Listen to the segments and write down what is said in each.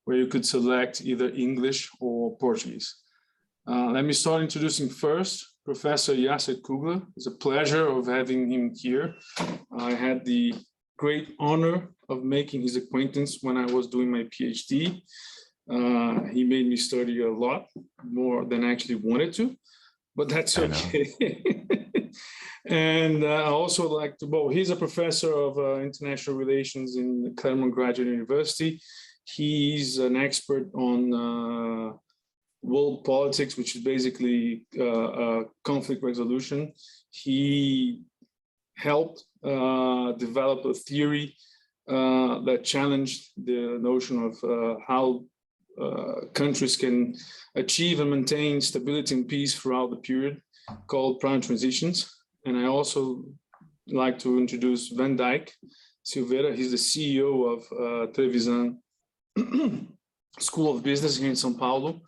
where you could select either English or Portuguese. Let me start introducing first Professor Jacek Kugler. It's a pleasure of having him here. I had the great honor of making his acquaintance when I was doing my PhD. He made me study a lot more than I actually wanted to, but that's okay. And I also like to, well, he's a professor of international relations in Claremont Graduate University. He's an expert on world politics, which is basically conflict resolution. He helped develop a theory that challenged the notion of how countries can achieve and maintain stability and peace throughout the period, called prime transitions. And I also like to introduce VanDyck Silveira. He's the CEO of Trevisan School of Business here in São Paulo.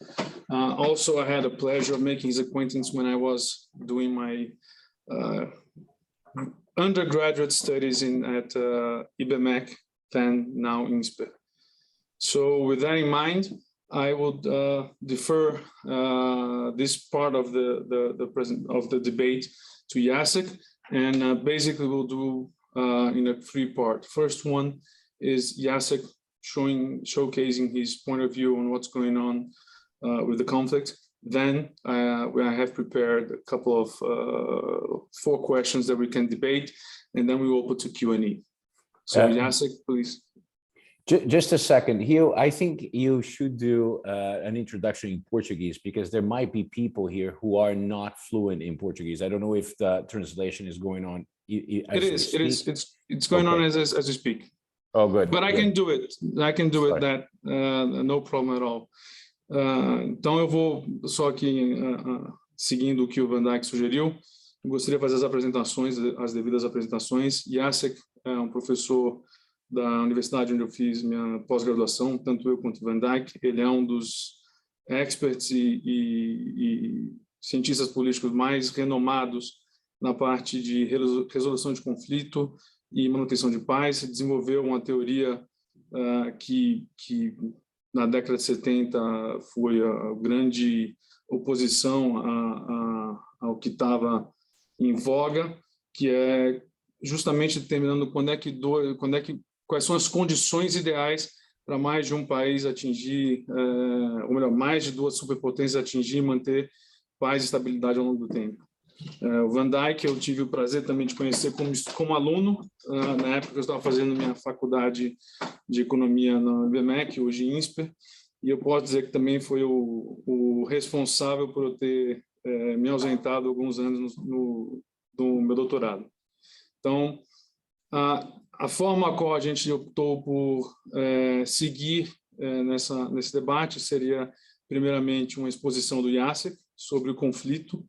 Also, I had the pleasure of making his acquaintance when I was doing my undergraduate studies at IBMEC, then now INSPER. So with that in mind, I would defer this part of the debate to Jacek, and basically we'll do in a three-part. First one is Jacek showcasing his point of view on what's going on with the conflict. Then I have prepared a couple of 4 questions that we can debate, and then we will open to Q&A. So Jacek, please. Just a second, Hugh, I think you should do an introduction in Portuguese, because there might be people here who are not fluent in Portuguese. I don't know if the translation is going on. It's going on as we speak. Oh, good. But I can do it. I can do it. No problem at all. Então eu vou só aqui seguindo o que o VanDyck sugeriu. Eu gostaria de fazer as apresentações, as devidas apresentações. Jacek é um professor da universidade onde eu fiz minha pós-graduação, tanto eu quanto o VanDyck. Ele é um dos experts e cientistas políticos mais renomados na parte de resolução de conflito e manutenção de paz. Desenvolveu uma teoria que na década de 70 foi a grande oposição ao que estava em voga, que é justamente determinando quais são as condições ideais para mais de um país atingir, ou melhor, mais de 2 superpotências atingir e manter paz e estabilidade ao longo do tempo. O VanDyck eu tive o prazer também de conhecer como aluno, na época que eu estava fazendo minha faculdade de economia na IBMEC, hoje INSPER, e eu posso dizer que também foi o responsável por eu ter me ausentado alguns anos do meu doutorado. Então, a forma a qual a gente optou por seguir nesse debate seria, primeiramente, uma exposição do Jacek sobre o conflito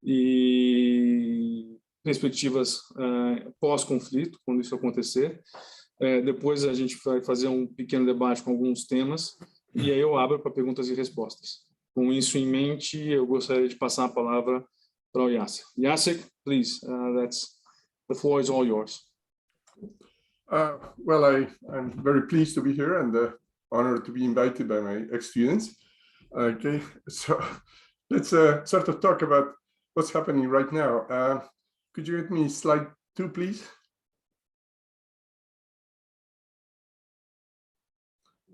e perspectivas pós-conflito, quando isso acontecer. Depois a gente vai fazer um pequeno debate com alguns temas, e aí eu abro para perguntas e respostas. Com isso em mente, eu gostaria de passar a palavra para o Jacek. Jacek, please, the floor is all yours. Well, I'm very pleased to be here and honored to be invited by my ex-students. Okay, so let's sort of talk about what's happening right now. Could you get me slide 2, please?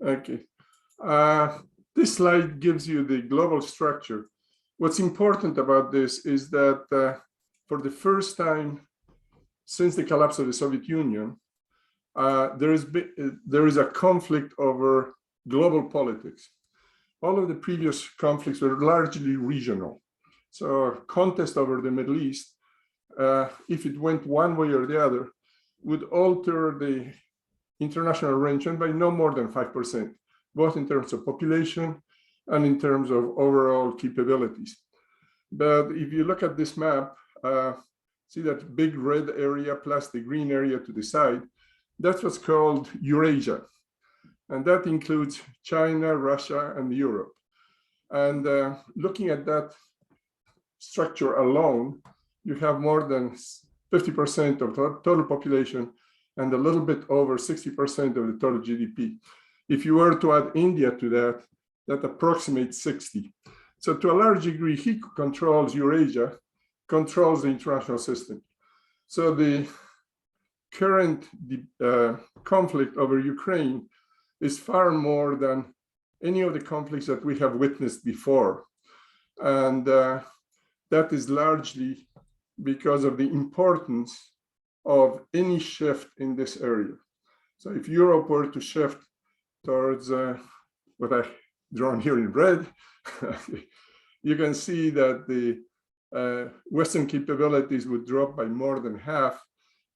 Okay. This slide gives you the global structure. What's important about this is that for the first time since the collapse of the Soviet Union, there is a conflict over global politics. All of the previous conflicts were largely regional. So a contest over the Middle East, if it went one way or the other, would alter the international arrangement by no more than 5%, both in terms of population and in terms of overall capabilities. But if you look at this map, see that big red area plus the green area to the side, that's what's called Eurasia. And that includes China, Russia, and Europe. And looking at that structure alone, you have more than 50% of the total population and a little bit over 60% of the total GDP. If you were to add India to that, that approximates 60. So to a large degree, he controls Eurasia, controls the international system. So the current conflict over Ukraine is far more than any of the conflicts that we have witnessed before. And that is largely because of the importance of any shift in this area. So if Europe were to shift towards what I've drawn here in red, you can see that the Western capabilities would drop by more than half,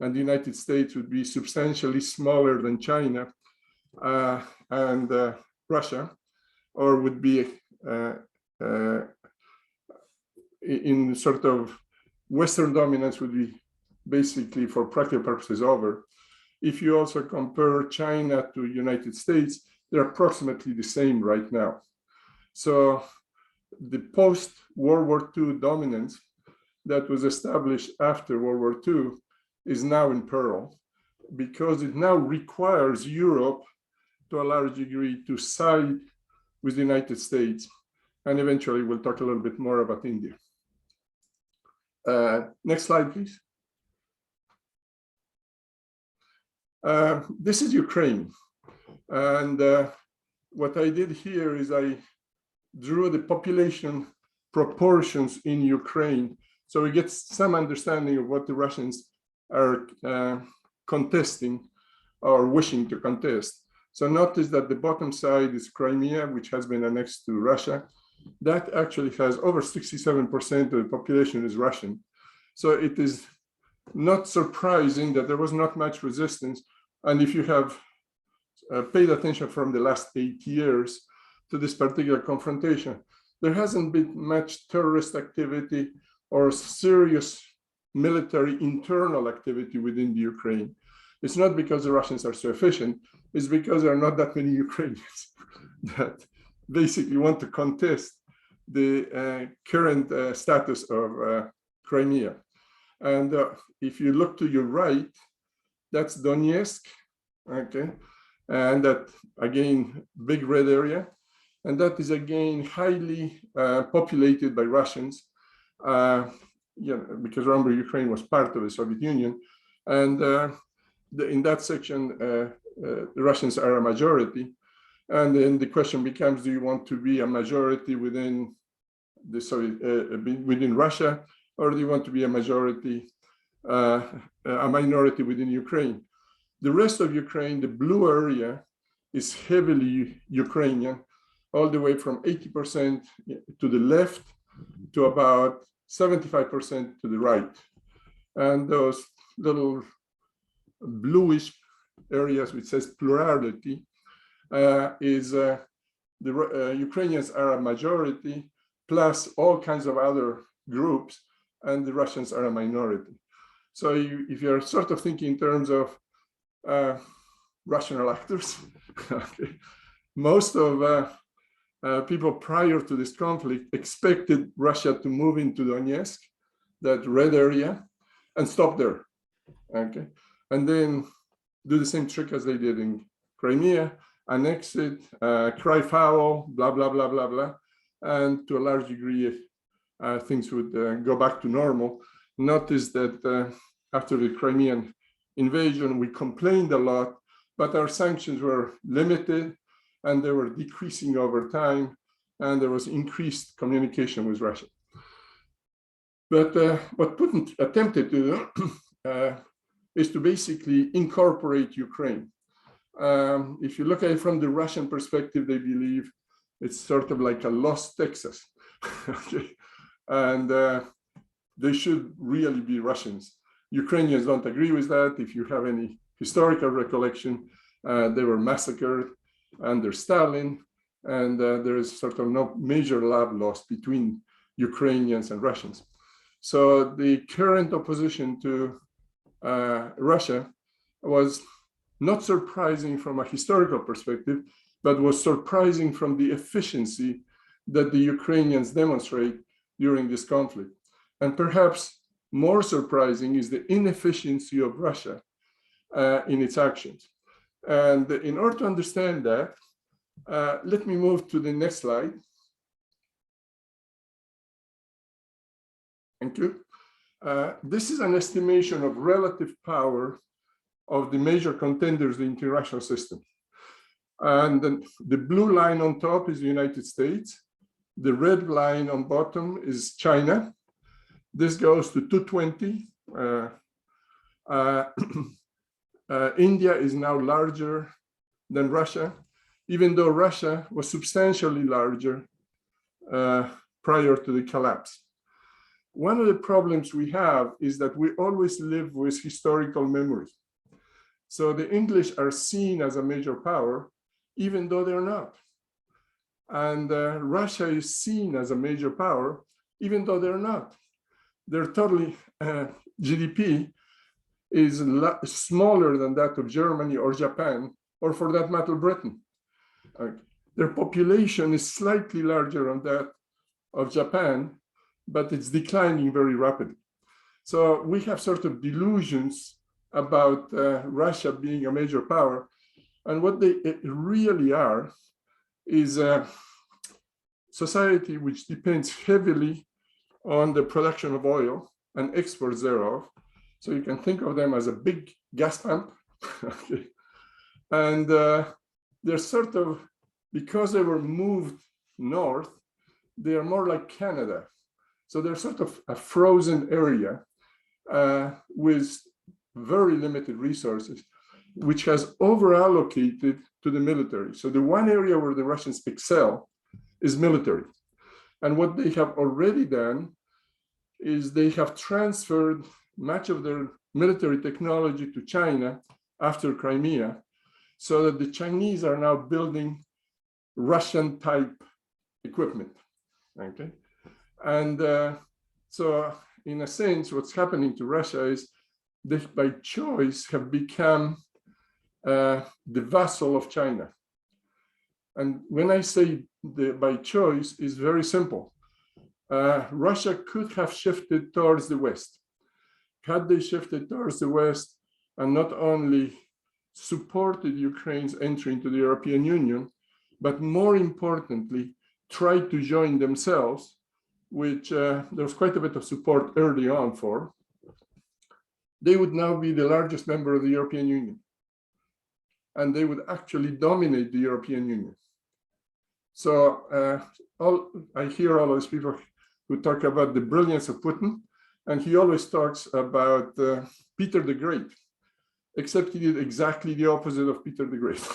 and the United States would be substantially smaller than China and Russia, or would be in sort of Western dominance would be basically for practical purposes over. If you also compare China to United States, they're approximately the same right now. So the post-World War II dominance that was established after World War II is now in peril because it now requires Europe to a large degree to side with the United States. And eventually we'll talk a little bit more about India. Next slide, please. This is Ukraine. And what I did here is I drew the population proportions in Ukraine, so we get some understanding of what the Russians are contesting or wishing to contest. So notice that the bottom side is Crimea, which has been annexed to Russia. That actually has over 67% of the population is Russian. So it is not surprising that there was not much resistance. And if you have paid attention from the last 8 years to this particular confrontation, there hasn't been much terrorist activity or serious military internal activity within the Ukraine. It's not because the Russians are so efficient, it's because there are not that many Ukrainians that basically want to contest the current status of Crimea. And if you look to your right, that's Donetsk, okay? And that, again, big red area. And that is, again, highly populated by Russians. Because remember, Ukraine was part of the Soviet Union. And in that section, the Russians are a majority. And then the question becomes, do you want to be a majority within the Soviet, within Russia, or do you want to be a majority, a minority within Ukraine? The rest of Ukraine, the blue area, is heavily Ukrainian, all the way from 80% to the left to about 75% to the right. And those little bluish areas which says plurality is the Ukrainians are a majority, plus all kinds of other groups, and the Russians are a minority. So if you're sort of thinking in terms of rational actors, okay, most of people prior to this conflict expected Russia to move into Donetsk, that red area, and stop there, okay? And then do the same trick as they did in Crimea, annex it, cry foul, blah, blah, blah, blah, blah. And to a large degree, things would go back to normal. Notice that after the Crimean invasion, we complained a lot, but our sanctions were limited and they were decreasing over time, and there was increased communication with Russia. But what Putin attempted to do is to basically incorporate Ukraine. If you look at it from the Russian perspective, they believe it's sort of like a lost Texas. Okay? And they should really be Russians. Ukrainians don't agree with that. If you have any historical recollection, they were massacred under Stalin, and there is sort of no major love lost between Ukrainians and Russians. So the current opposition to Russia was not surprising from a historical perspective, but was surprising from the efficiency that the Ukrainians demonstrate during this conflict. And perhaps more surprising is the inefficiency of Russia in its actions. And in order to understand that, let me move to the next slide. Thank you. This is an estimation of relative power of the major contenders in the international system. And then the blue line on top is the United States. The red line on bottom is China. This goes to 220. India is now larger than Russia, even though Russia was substantially larger prior to the collapse. One of the problems we have is that we always live with historical memory. So the English are seen as a major power, even though they're not. And Russia is seen as a major power, even though they're not. They're totally, GDP is smaller than that of Germany or Japan, or for that matter, Britain. Their population is slightly larger than that of Japan, but it's declining very rapidly. So we have sort of delusions about Russia being a major power. And what they really are is a society which depends heavily on the production of oil and exports thereof. So you can think of them as a big gas pump. Okay. And they're sort of, because they were moved north, they are more like Canada. So they're sort of a frozen area with very limited resources, which has over-allocated to the military. So the one area where the Russians excel is military. And what they have already done is they have transferred much of their military technology to China after Crimea, so that the Chinese are now building Russian-type equipment, okay? And so in a sense, what's happening to Russia is they, by choice, have become the vassal of China. And when I say by choice, it's very simple. Russia could have shifted towards the West. Had they shifted towards the West and not only supported Ukraine's entry into the European Union, but more importantly, tried to join themselves, which there was quite a bit of support early on for, they would now be the largest member of the European Union. And they would actually dominate the European Union. So I hear all those people who talk about the brilliance of Putin, and he always talks about Peter the Great, except he did exactly the opposite of Peter the Great.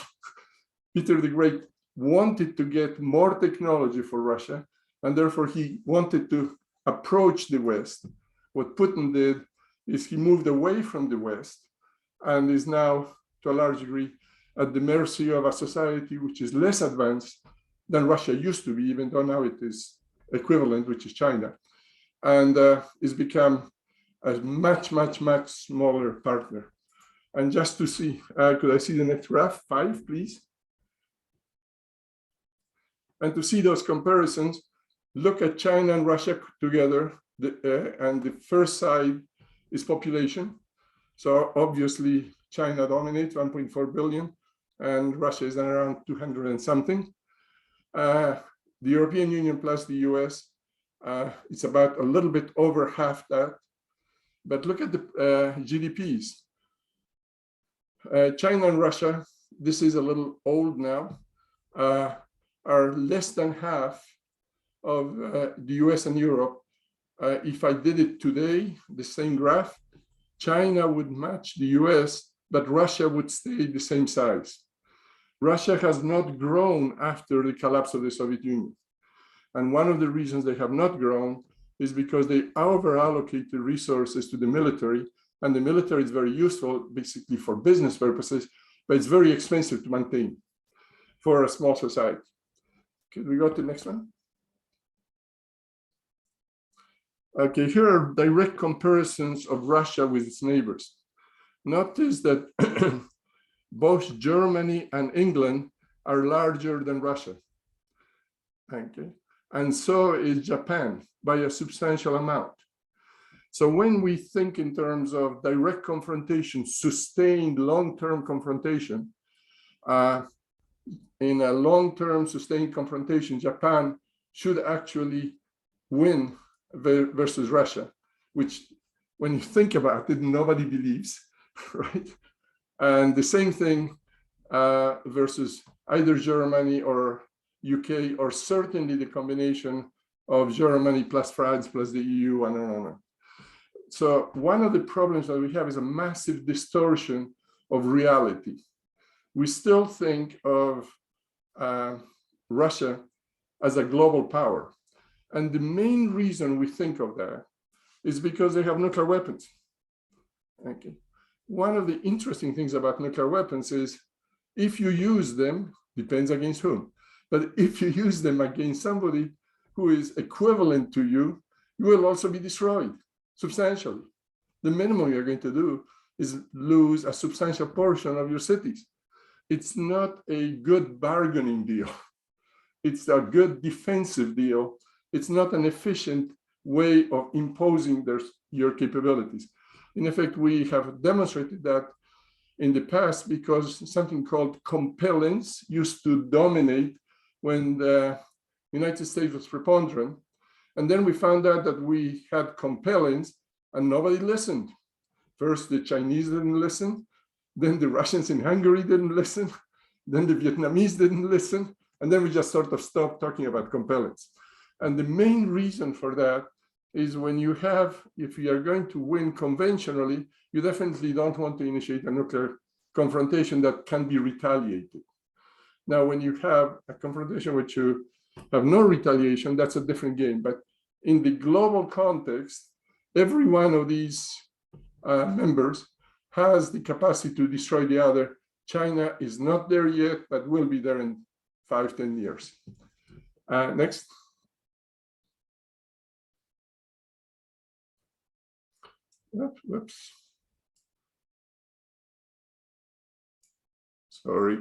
Peter the Great wanted to get more technology for Russia, and therefore he wanted to approach the West. What Putin did is he moved away from the West and is now, to a large degree, at the mercy of a society which is less advanced than Russia used to be, even though now it is equivalent, which is China, and it's become a much, much, much smaller partner. And just to see, could I see the next graph, 5, please? And to see those comparisons, look at China and Russia together, and the first side is population. So obviously China dominates, 1.4 billion, and Russia is around 200 and something. The European Union plus the US, it's about a little bit over half that. But look at the GDPs. China and Russia, this is a little old now, are less than half of the US and Europe. If I did it today, the same graph, China would match the US, but Russia would stay the same size. Russia has not grown after the collapse of the Soviet Union. And one of the reasons they have not grown is because they over-allocated resources to the military, and the military is very useful basically for business purposes, but it's very expensive to maintain for a small society. Could we go to the next one? Okay, here are direct comparisons of Russia with its neighbors. Notice that both Germany and England are larger than Russia. Okay. And so is Japan by a substantial amount. So when we think in terms of direct confrontation, sustained long-term confrontation, in a long-term sustained confrontation, Japan should actually win versus Russia, which when you think about it, nobody believes, right? And the same thing versus either Germany or UK, or certainly the combination of Germany plus France plus the EU and on. So one of the problems that we have is a massive distortion of reality. We still think of Russia as a global power. And the main reason we think of that is because they have nuclear weapons. Okay. One of the interesting things about nuclear weapons is if you use them, depends against whom, but if you use them against somebody who is equivalent to you, you will also be destroyed substantially. The minimum you're going to do is lose a substantial portion of your cities. It's not a good bargaining deal. It's a good defensive deal. It's not an efficient way of imposing your capabilities. In effect, we have demonstrated that in the past because something called compellence used to dominate when the United States was preponderant. And then we found out that we had compellence and nobody listened. First, the Chinese didn't listen. Then the Russians in Hungary didn't listen. Then the Vietnamese didn't listen. And then we just sort of stopped talking about compellence. And the main reason for that is when you have, if you are going to win conventionally, you definitely don't want to initiate a nuclear confrontation that can be retaliated. Now, when you have a confrontation which you have no retaliation, that's a different game. But in the global context, every one of these members has the capacity to destroy the other. China is not there yet, but will be there in 5-10 years. Next. Whoops. Sorry.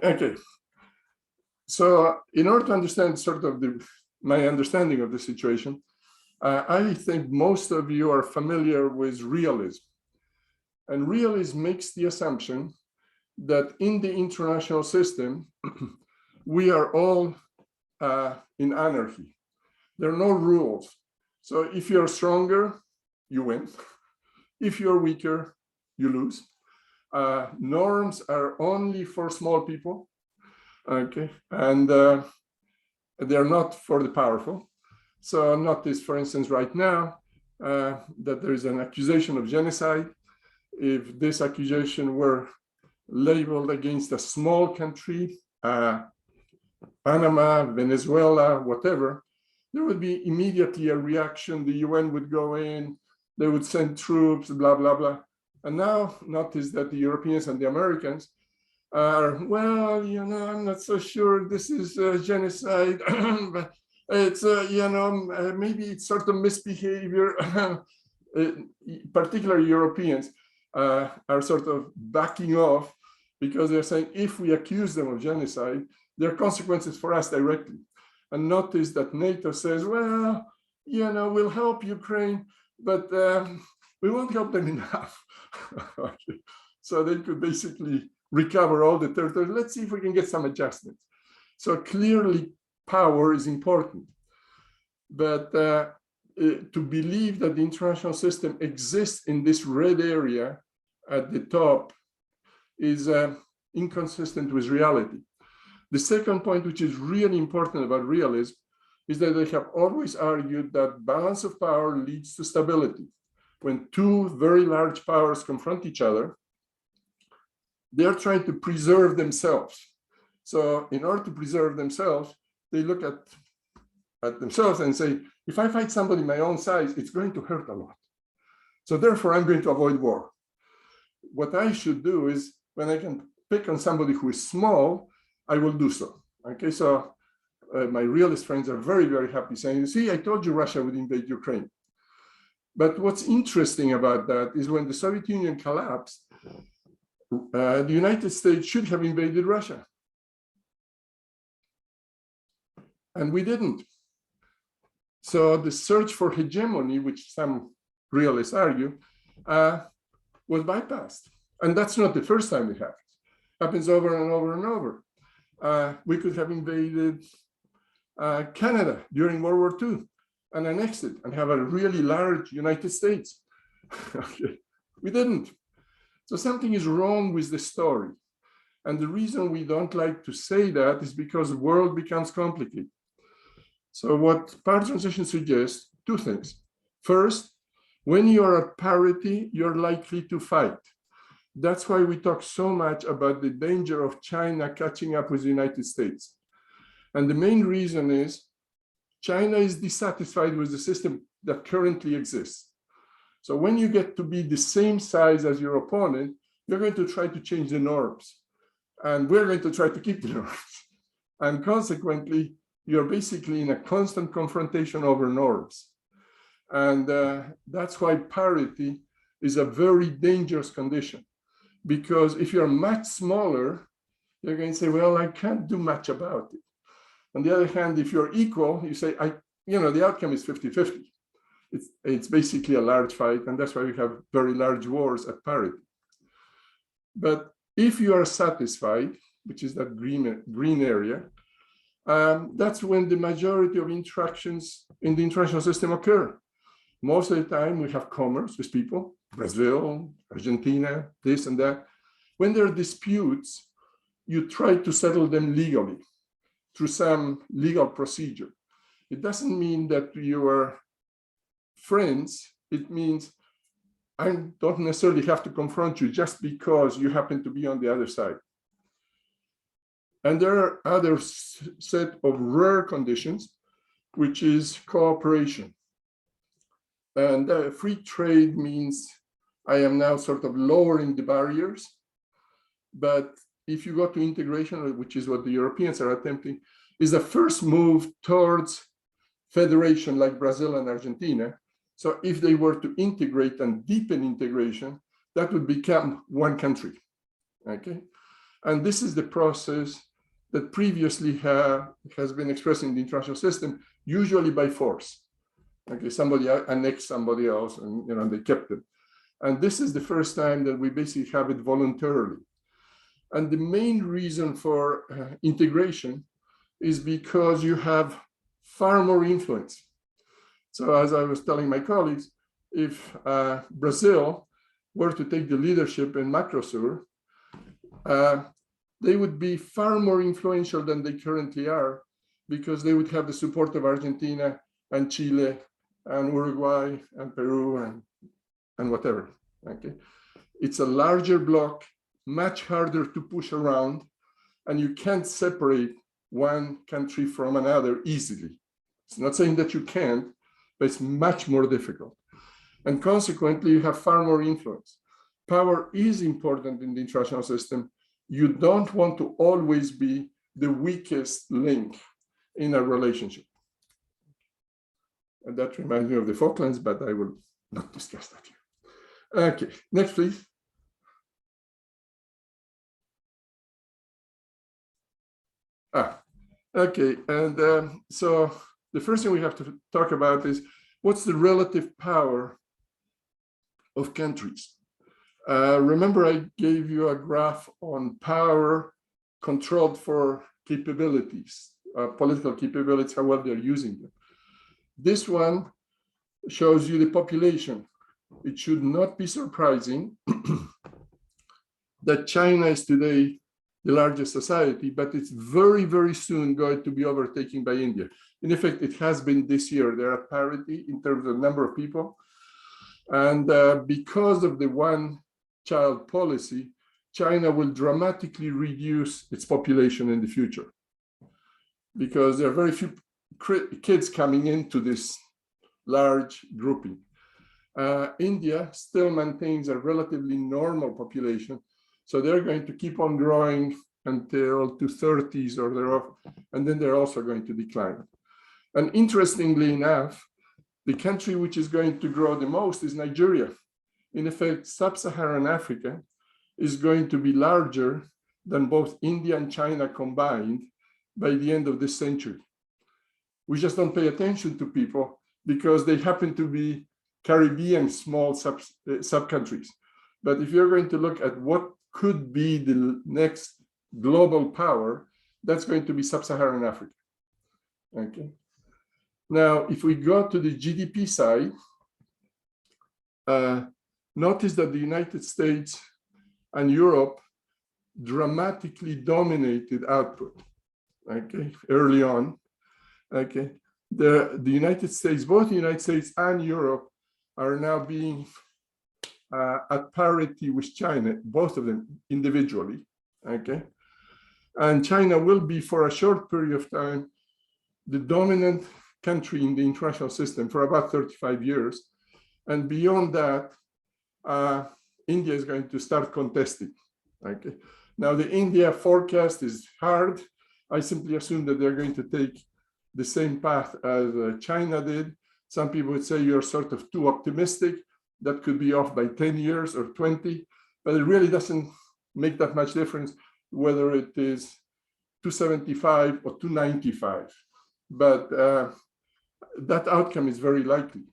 Okay. So in order to understand sort of my understanding of the situation, I think most of you are familiar with realism. And realism makes the assumption that in the international system, we are all in anarchy. There are no rules. So if you're stronger, you win. If you're weaker, you lose. Norms are only for small people, okay? And they're not for the powerful. So notice, for instance, right now, that there is an accusation of genocide. If this accusation were labeled against a small country, Panama, Venezuela, whatever, there would be immediately a reaction. The UN would go in, they would send troops, blah, blah, blah. And now notice that the Europeans and the Americans are, well, you know, I'm not so sure this is genocide, but it's, you know, maybe it's sort of misbehavior. Particularly Europeans are sort of backing off because they're saying if we accuse them of genocide, there are consequences for us directly. And notice that NATO says, well, you know, we'll help Ukraine, but we won't help them enough. Okay. So they could basically recover all the territory. Let's see if we can get some adjustments. So clearly power is important. But to believe that the international system exists in this red area at the top is inconsistent with reality. The second point, which is really important about realism, is that they have always argued that balance of power leads to stability. When two very large powers confront each other, they're trying to preserve themselves. So in order to preserve themselves, they look at themselves and say, if I fight somebody my own size, it's going to hurt a lot. So therefore, I'm going to avoid war. What I should do is, when I can pick on somebody who is small, I will do so. Okay, so my realist friends are very, very happy saying, see, I told you Russia would invade Ukraine. But what's interesting about that is when the Soviet Union collapsed, the United States should have invaded Russia. And we didn't. So the search for hegemony, which some realists argue, was bypassed. And that's not the first time it happened. happens over and over and over. We could have invaded Canada during World War II and annexed it and have a really large United States. Okay. We didn't. So something is wrong with the story. And the reason we don't like to say that is because the world becomes complicated. So what power transition suggests, two things. First, when you are at parity, you're likely to fight. That's why we talk so much about the danger of China catching up with the United States. And the main reason is China is dissatisfied with the system that currently exists. So when you get to be the same size as your opponent, you're going to try to change the norms. And we're going to try to keep the norms. And consequently, you're basically in a constant confrontation over norms. And that's why parity is a very dangerous condition. Because if you're much smaller, you're going to say, well, I can't do much about it. On the other hand, if you're equal, you say, the outcome is 50-50. It's basically a large fight, and that's why we have very large wars at parity. But if you are satisfied, which is that green area, that's when the majority of interactions in the international system occur. Most of the time, we have commerce with people, Brazil, Argentina, this and that. When there are disputes, you try to settle them legally through some legal procedure. It doesn't mean that you are friends. It means I don't necessarily have to confront you just because you happen to be on the other side. And there are other set of rare conditions, which is cooperation. And free trade means I am now sort of lowering the barriers. But if you go to integration, which is what the Europeans are attempting, is the first move towards federation like Brazil and Argentina. So if they were to integrate and deepen integration, that would become one country, okay? And this is the process that previously has been expressed in the international system, usually by force. Okay, somebody annexed somebody else and they kept it. And this is the first time that we basically have it voluntarily. And the main reason for integration is because you have far more influence. So as I was telling my colleagues, if Brazil were to take the leadership in Mercosur, they would be far more influential than they currently are, because they would have the support of Argentina and Chile and Uruguay and Peru and whatever. Okay, it's a larger bloc, much harder to push around, and you can't separate one country from another easily. It's not saying that you can't, but it's much more difficult. And consequently, you have far more influence. Power is important in the international system. You don't want to always be the weakest link in a relationship. And that reminds me of the Falklands, but I will not discuss that here. Okay, next, please. Okay, and so the first thing we have to talk about is what's the relative power of countries. Remember, I gave you a graph on power controlled for capabilities, political capabilities, how well they're using them. This one shows you the population. It should not be surprising that China is today the largest society, but it's very, very soon going to be overtaken by India. In effect, it has been this year. They're at parity in terms of number of people. And because of the one-child policy, China will dramatically reduce its population in the future, because there are very few kids coming into this large grouping. India still maintains a relatively normal population, so they're going to keep on growing until 2030s or thereof, and then they're also going to decline. And interestingly enough, the country which is going to grow the most is Nigeria. In effect, sub-Saharan Africa is going to be larger than both India and China combined by the end of this century. We just don't pay attention to people because they happen to be Caribbean small sub-countries. But if you're going to look at what could be the next global power, that's going to be sub-Saharan Africa. Okay. Now, if we go to the GDP side, notice that the United States and Europe dramatically dominated output, okay, early on. Okay. The United States, both the United States and Europe are now being at parity with China, both of them individually, okay? And China will be, for a short period of time, the dominant country in the international system for about 35 years. And beyond that, India is going to start contesting, okay? Now, the India forecast is hard. I simply assume that they're going to take the same path as China did. Some people would say you're sort of too optimistic. That could be off by 10 years or 20, but it really doesn't make that much difference whether it is 275 or 295. But that outcome is very likely.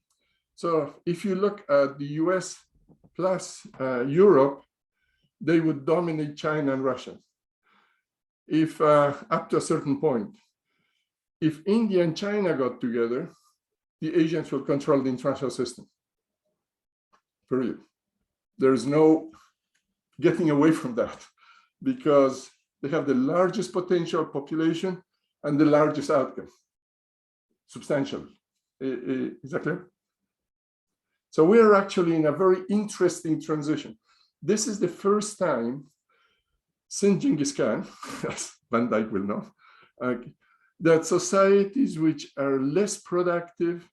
So if you look at the US plus Europe, they would dominate China and Russia. If up to a certain point, if India and China got together, the Asians will control the international system. Period. There's no getting away from that because they have the largest potential population and the largest outcome, substantially. Is that clear? So we are actually in a very interesting transition. This is the first time since Genghis Khan, as VanDyck will know, that societies which are less productive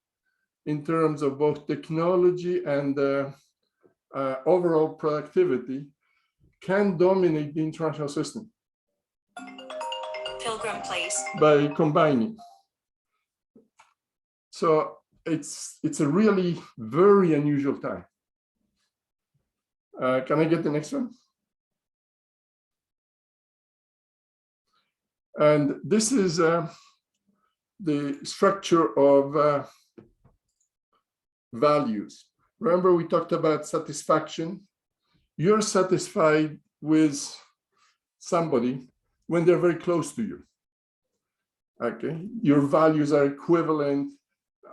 in terms of both technology and overall productivity can dominate the international system. Pilgrim Place. By combining. So it's a really very unusual time. Can I get the next one? And this is the structure of values. Remember, we talked about satisfaction. You're satisfied with somebody when they're very close to you. Okay, your values are equivalent,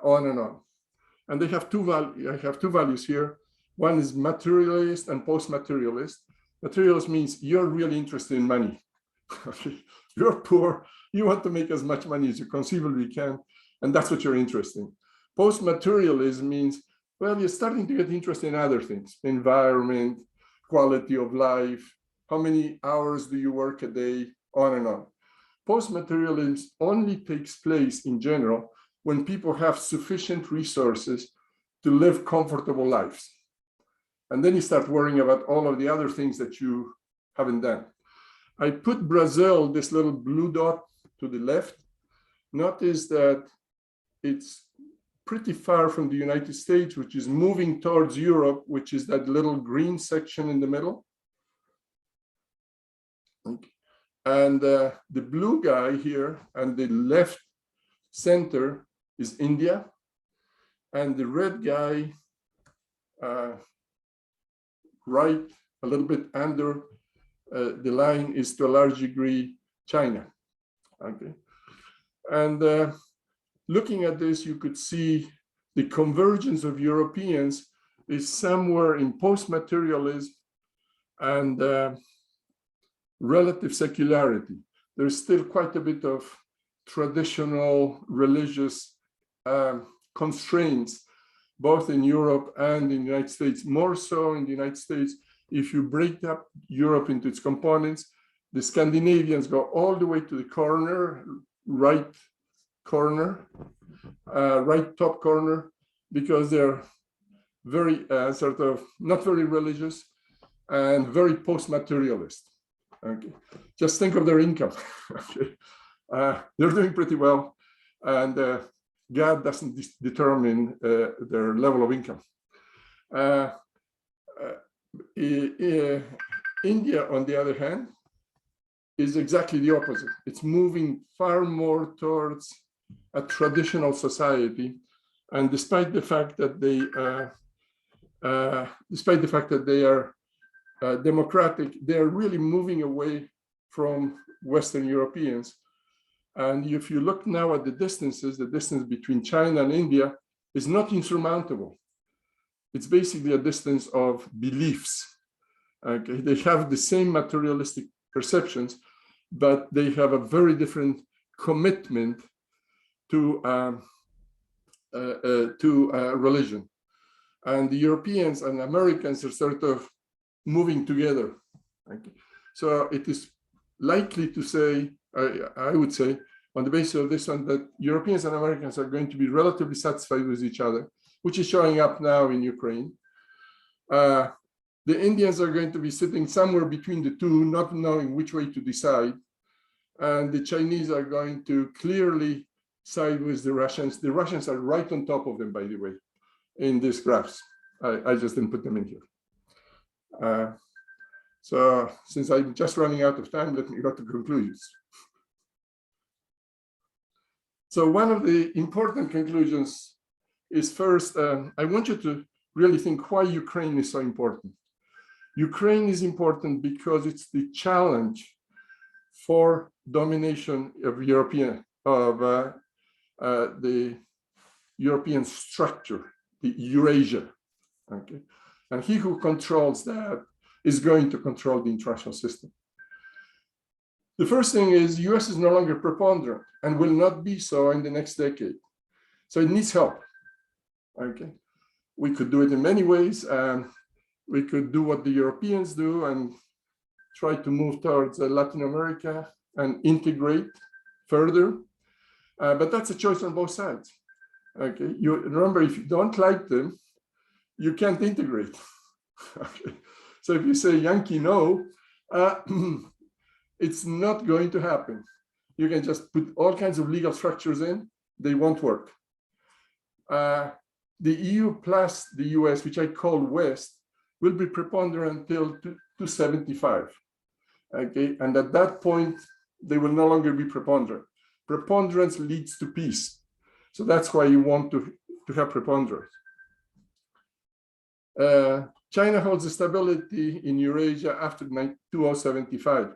on and on. And they have two values. I have two values here. One is materialist and post-materialist. Materialist means you're really interested in money. Okay, you're poor. You want to make as much money as you conceivably can, and that's what you're interested in. Post-materialism means, well, you're starting to get interested in other things: environment, quality of life, how many hours do you work a day, on and on. Post-materialism only takes place in general when people have sufficient resources to live comfortable lives. And then you start worrying about all of the other things that you haven't done. I put Brazil, this little blue dot to the left. Notice that it's pretty far from the United States, which is moving towards Europe, which is that little green section in the middle. Okay. And the blue guy here and the left center is India. And the red guy right a little bit under the line is to a large degree China. Okay. And looking at this, you could see the convergence of Europeans is somewhere in post-materialism and relative secularity. There's still quite a bit of traditional religious constraints, both in Europe and in the United States. More so in the United States, if you break up Europe into its components, the Scandinavians go all the way to the corner, right corner, right top corner, because they're very sort of not very religious and very post-materialist. Okay, just think of their income. Okay, they're doing pretty well, and God doesn't determine their level of income. India, on the other hand, is exactly the opposite. It's moving far more towards a traditional society, and despite the fact that they are democratic, they're really moving away from Western Europeans. And if you look now at the distances, the distance between China and India is not insurmountable. It's basically a distance of beliefs. Okay, they have the same materialistic perceptions, but they have a very different commitment to religion. And the Europeans and Americans are sort of moving together. Okay. So it is likely to say, I would say, on the basis of this one, that Europeans and Americans are going to be relatively satisfied with each other, which is showing up now in Ukraine. The Indians are going to be sitting somewhere between the two, not knowing which way to decide. And the Chinese are going to clearly side with the Russians. The Russians are right on top of them, by the way, in these graphs. I just didn't put them in here. So since I'm just running out of time, let me go to conclusions. So one of the important conclusions is first, I want you to really think why Ukraine is so important. Ukraine is important because it's the challenge for domination of the European structure, the Eurasia. Okay, and he who controls that is going to control the international system. The first thing is the US is no longer preponderant and will not be so in the next decade. So it needs help. Okay, we could do it in many ways. We could do what the Europeans do and try to move towards Latin America and integrate further. But that's a choice on both sides. Okay, you remember, if you don't like them, you can't integrate. Okay. So if you say Yankee no, it's not going to happen. You can just put all kinds of legal structures in, they won't work. The EU plus the US, which I call West, will be preponderant until 275. Okay, and at that point, they will no longer be preponderant. Preponderance leads to peace. So that's why you want to have preponderance. China holds a stability in Eurasia after 2075.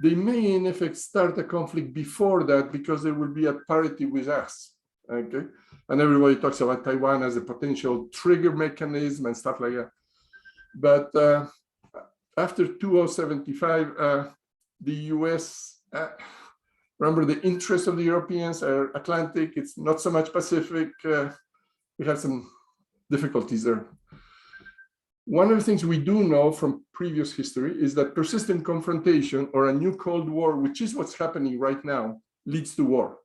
They may, in effect, start a conflict before that because they will be at parity with us. Okay, and everybody talks about Taiwan as a potential trigger mechanism and stuff like that. But after 2075, the US, remember, the interests of the Europeans are Atlantic, it's not so much Pacific. We have some difficulties there. One of the things we do know from previous history is that persistent confrontation or a new Cold War, which is what's happening right now, leads to war.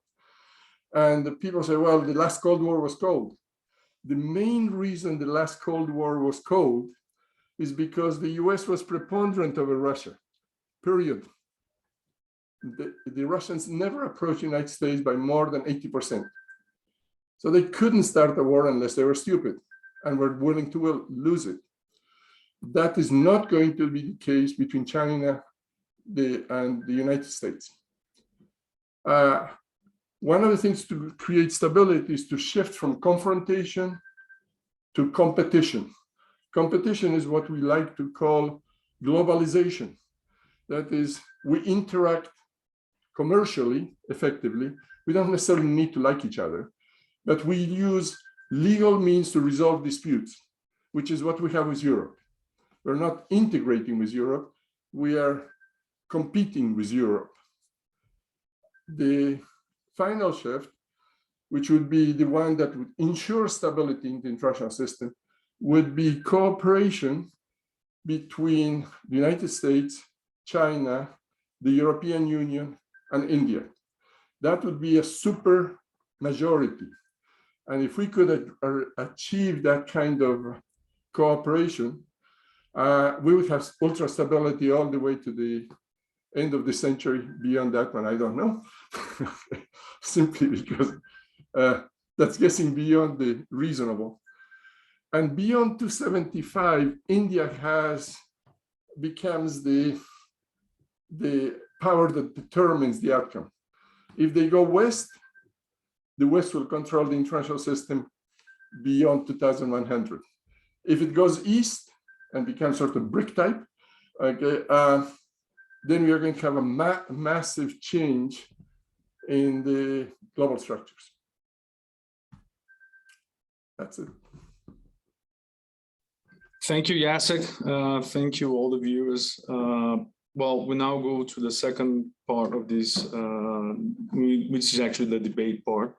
And the people say, well, the last Cold War was cold. The main reason the last Cold War was cold is because the US was preponderant over Russia, period. The Russians never approached the United States by more than 80%. So they couldn't start a war unless they were stupid and were willing to lose it. That is not going to be the case between China and the United States. One of the things to create stability is to shift from confrontation to competition. Competition is what we like to call globalization. That is, we interact commercially, effectively. We don't necessarily need to like each other, but we use legal means to resolve disputes, which is what we have with Europe. We're not integrating with Europe, we are competing with Europe. The final shift, which would be the one that would ensure stability in the international system, would be cooperation between the United States, China, the European Union, and India. That would be a super majority. And if we could achieve that kind of cooperation, we would have ultra stability all the way to the end of the century. Beyond that one, I don't know, simply because that's guessing beyond the reasonable. And beyond 275, India becomes the power that determines the outcome. If they go west, the West will control the international system beyond 2100. If it goes east and becomes sort of brick type, Okay, then we are going to have a massive change in the global structures. That's it. Thank you, Jacek. Thank you, all the viewers. Well, we now go to the second part of this, which is actually the debate part.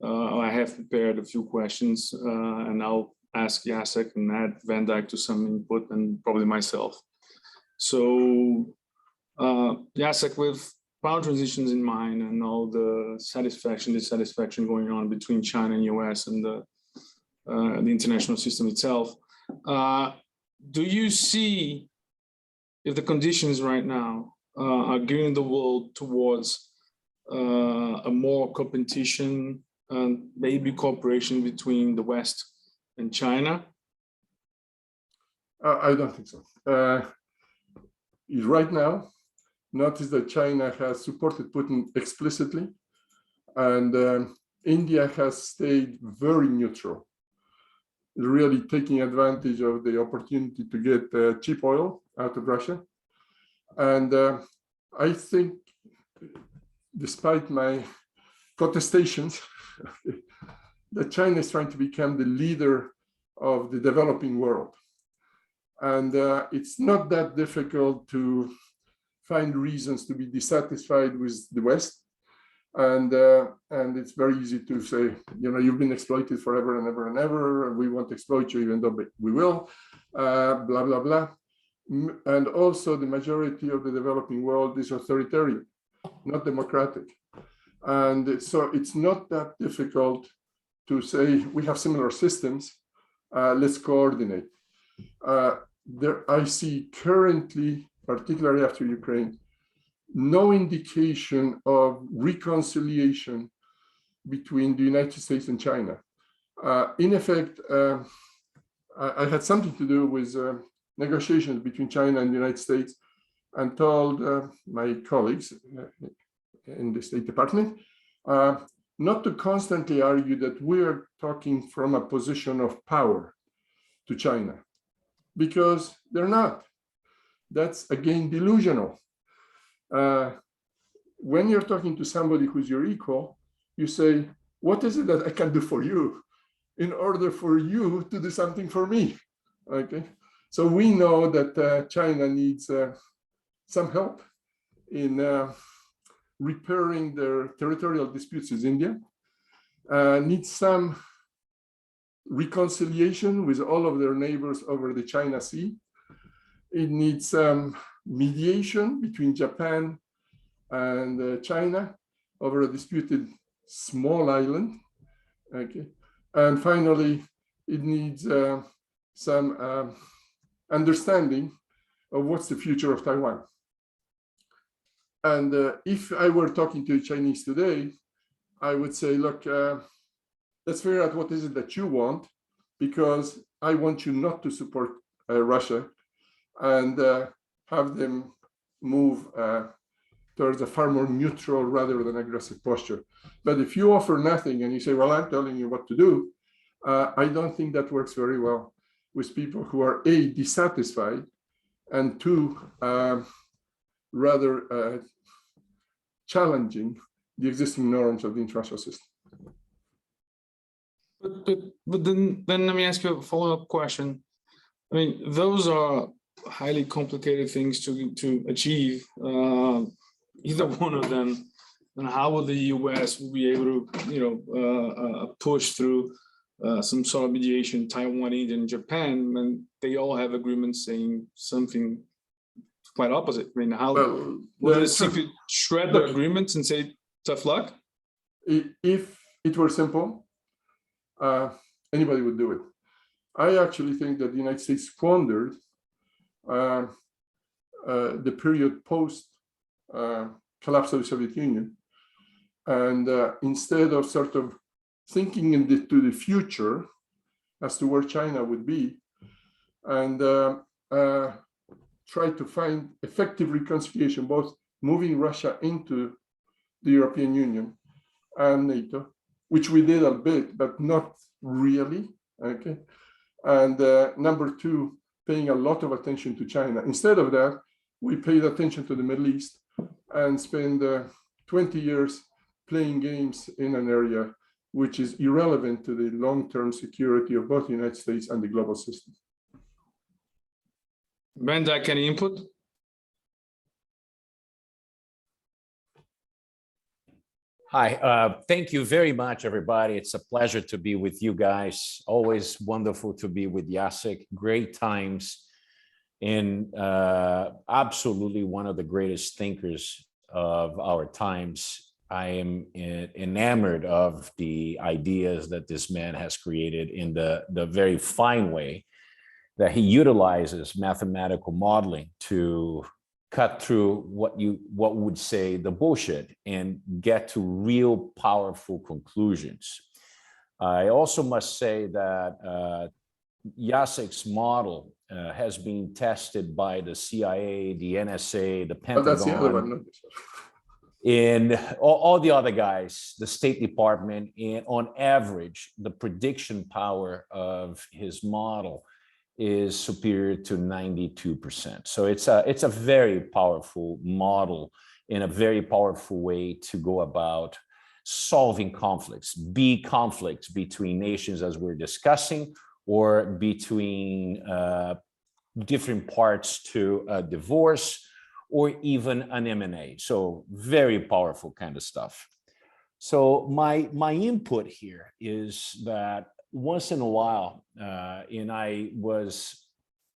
I have prepared a few questions, and I'll ask Jacek and add VanDyck to some input, and probably myself. So, Jacek, with power transitions in mind and all the satisfaction, dissatisfaction going on between China and US and the international system itself, do you see if the conditions right now are gearing the world towards a more competition and maybe cooperation between the West and China? I don't think so. Right now, notice that China has supported Putin explicitly, and India has stayed very neutral, really taking advantage of the opportunity to get cheap oil out of Russia. And I think, despite my protestations, that China is trying to become the leader of the developing world. And it's not that difficult to find reasons to be dissatisfied with the West. And it's very easy to say, you know, you've been exploited forever and ever and ever, and we won't exploit you, even though we will, blah, blah, blah. And also the majority of the developing world is authoritarian, not democratic. And so it's not that difficult to say, we have similar systems, let's coordinate. I see currently, particularly after Ukraine, no indication of reconciliation between the United States and China. In effect, I had something to do with negotiations between China and the United States, and told my colleagues in the State Department not to constantly argue that we are talking from a position of power to China, because they're not. That's, again, delusional. When you're talking to somebody who's your equal, you say, what is it that I can do for you in order for you to do something for me? Okay, so we know that China needs some help in repairing their territorial disputes with India, needs some reconciliation with all of their neighbors over the China Sea. It needs some mediation between Japan and China over a disputed small island. Okay, and finally, it needs some understanding of what's the future of Taiwan. And if I were talking to a Chinese today, I would say, look, let's figure out what is it that you want, because I want you not to support Russia, and have them move towards a far more neutral rather than aggressive posture. But if you offer nothing and you say, well, I'm telling you what to do, I don't think that works very well with people who are A, dissatisfied, and two, rather challenging the existing norms of the international system. But then let me ask you a follow-up question. I mean, those are highly complicated things to achieve, either one of them. And how will the US be able to, push through some sort of mediation, Taiwan, India, and Japan, when they all have agreements saying something quite opposite? I mean, how will they simply shred their agreements and say tough luck? If it were simple, anybody would do it. I actually think that the United States squandered the period post collapse of the Soviet Union, and instead of sort of thinking to the future as to where China would be, and try to find effective reconciliation, both moving Russia into the European Union and NATO, which we did a bit, but not really. Okay, and number two, paying a lot of attention to China. Instead of that, we paid attention to the Middle East and spent 20 years playing games in an area which is irrelevant to the long-term security of both the United States and the global system. VanDyck, any input? Hi, thank you very much, everybody. It's a pleasure to be with you guys. Always wonderful to be with Jacek. Great times, and absolutely one of the greatest thinkers of our times. I am enamored of the ideas that this man has created in the very fine way that he utilizes mathematical modeling to cut through what would say the bullshit and get to real powerful conclusions. I also must say that Jacek's model has been tested by the CIA, the NSA, the Pentagon, that's the other one. and all the other guys, the State Department, and on average, the prediction power of his model is superior to 92%. So it's a very powerful model and a very powerful way to go about solving conflicts, be conflicts between nations as we're discussing, or between different parts to a divorce, or even an M&A. So very powerful kind of stuff. So my input here is that once in a while, and I was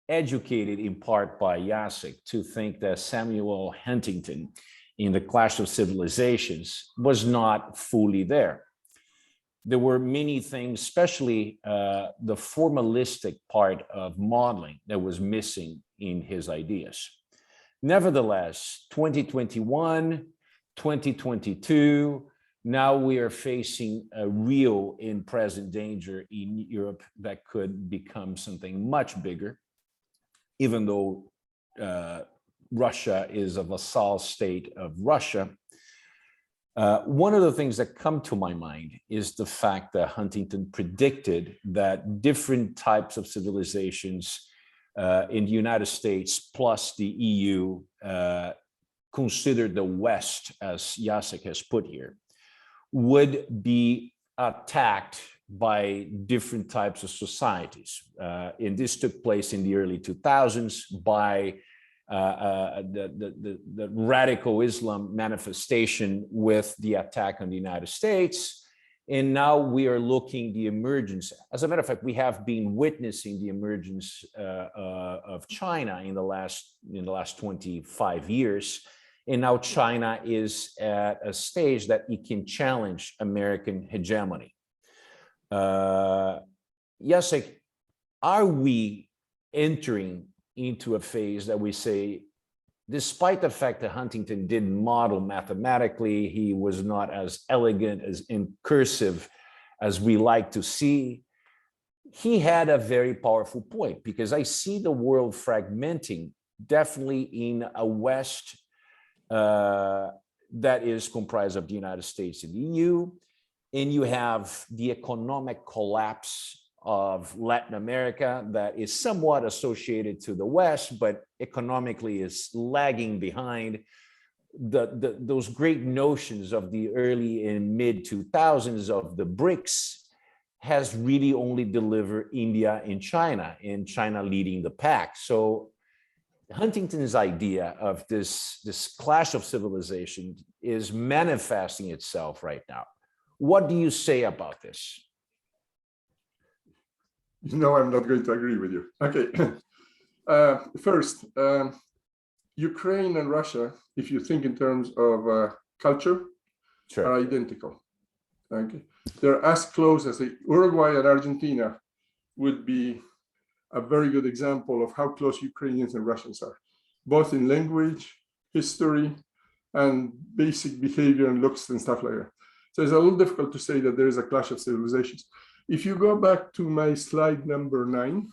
educated in part by Jacek to think that Samuel Huntington in The Clash of Civilizations was not fully there. There were many things, especially the formalistic part of modeling that was missing in his ideas. Nevertheless, 2021, 2022, now we are facing a real and present danger in Europe that could become something much bigger, even though Russia is a vassal state of Russia. One of the things that come to my mind is the fact that Huntington predicted that different types of civilizations in the United States plus the EU considered the West, as Jacek has put here, would be attacked by different types of societies. And this took place in the early 2000s by the radical Islam manifestation with the attack on the United States. And now we are looking the emergence. As a matter of fact, we have been witnessing the emergence of China in the last 25 years. And now China is at a stage that it can challenge American hegemony. Jacek, are we entering into a phase that we say, despite the fact that Huntington didn't model mathematically, he was not as elegant as in cursive as we like to see, he had a very powerful point, because I see the world fragmenting definitely in a West that is comprised of the United States and the EU, and you have the economic collapse of Latin America that is somewhat associated to the West, but economically is lagging behind. Those great notions of the early and mid 2000s of the BRICS has really only delivered India and China leading the pack. So Huntington's idea of this clash of civilization is manifesting itself right now. What do you say about this? You know, I'm not going to agree with you. Okay. First, Ukraine and Russia, if you think in terms of culture, Sure. are identical. Okay. They're as close as Uruguay and Argentina would be a very good example of how close Ukrainians and Russians are, both in language, history, and basic behavior and looks and stuff like that. So it's a little difficult to say that there is a clash of civilizations. If you go back to my slide number 9,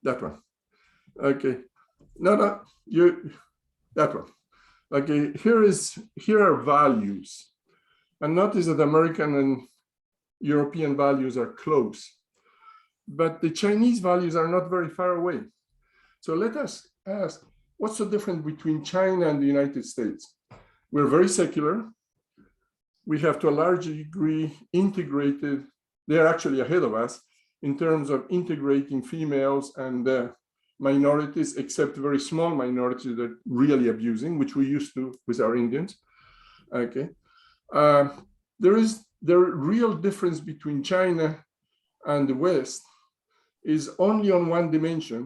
that one. Okay. No, that one. Okay, here are values. And notice that American and European values are close, but the Chinese values are not very far away. So let us ask, what's the difference between China and the United States? We're very secular. We have to a large degree integrated. They're actually ahead of us in terms of integrating females and minorities, except very small minorities that are really abusing, which we used to with our Indians. Okay. The real difference between China and the West is only on one dimension,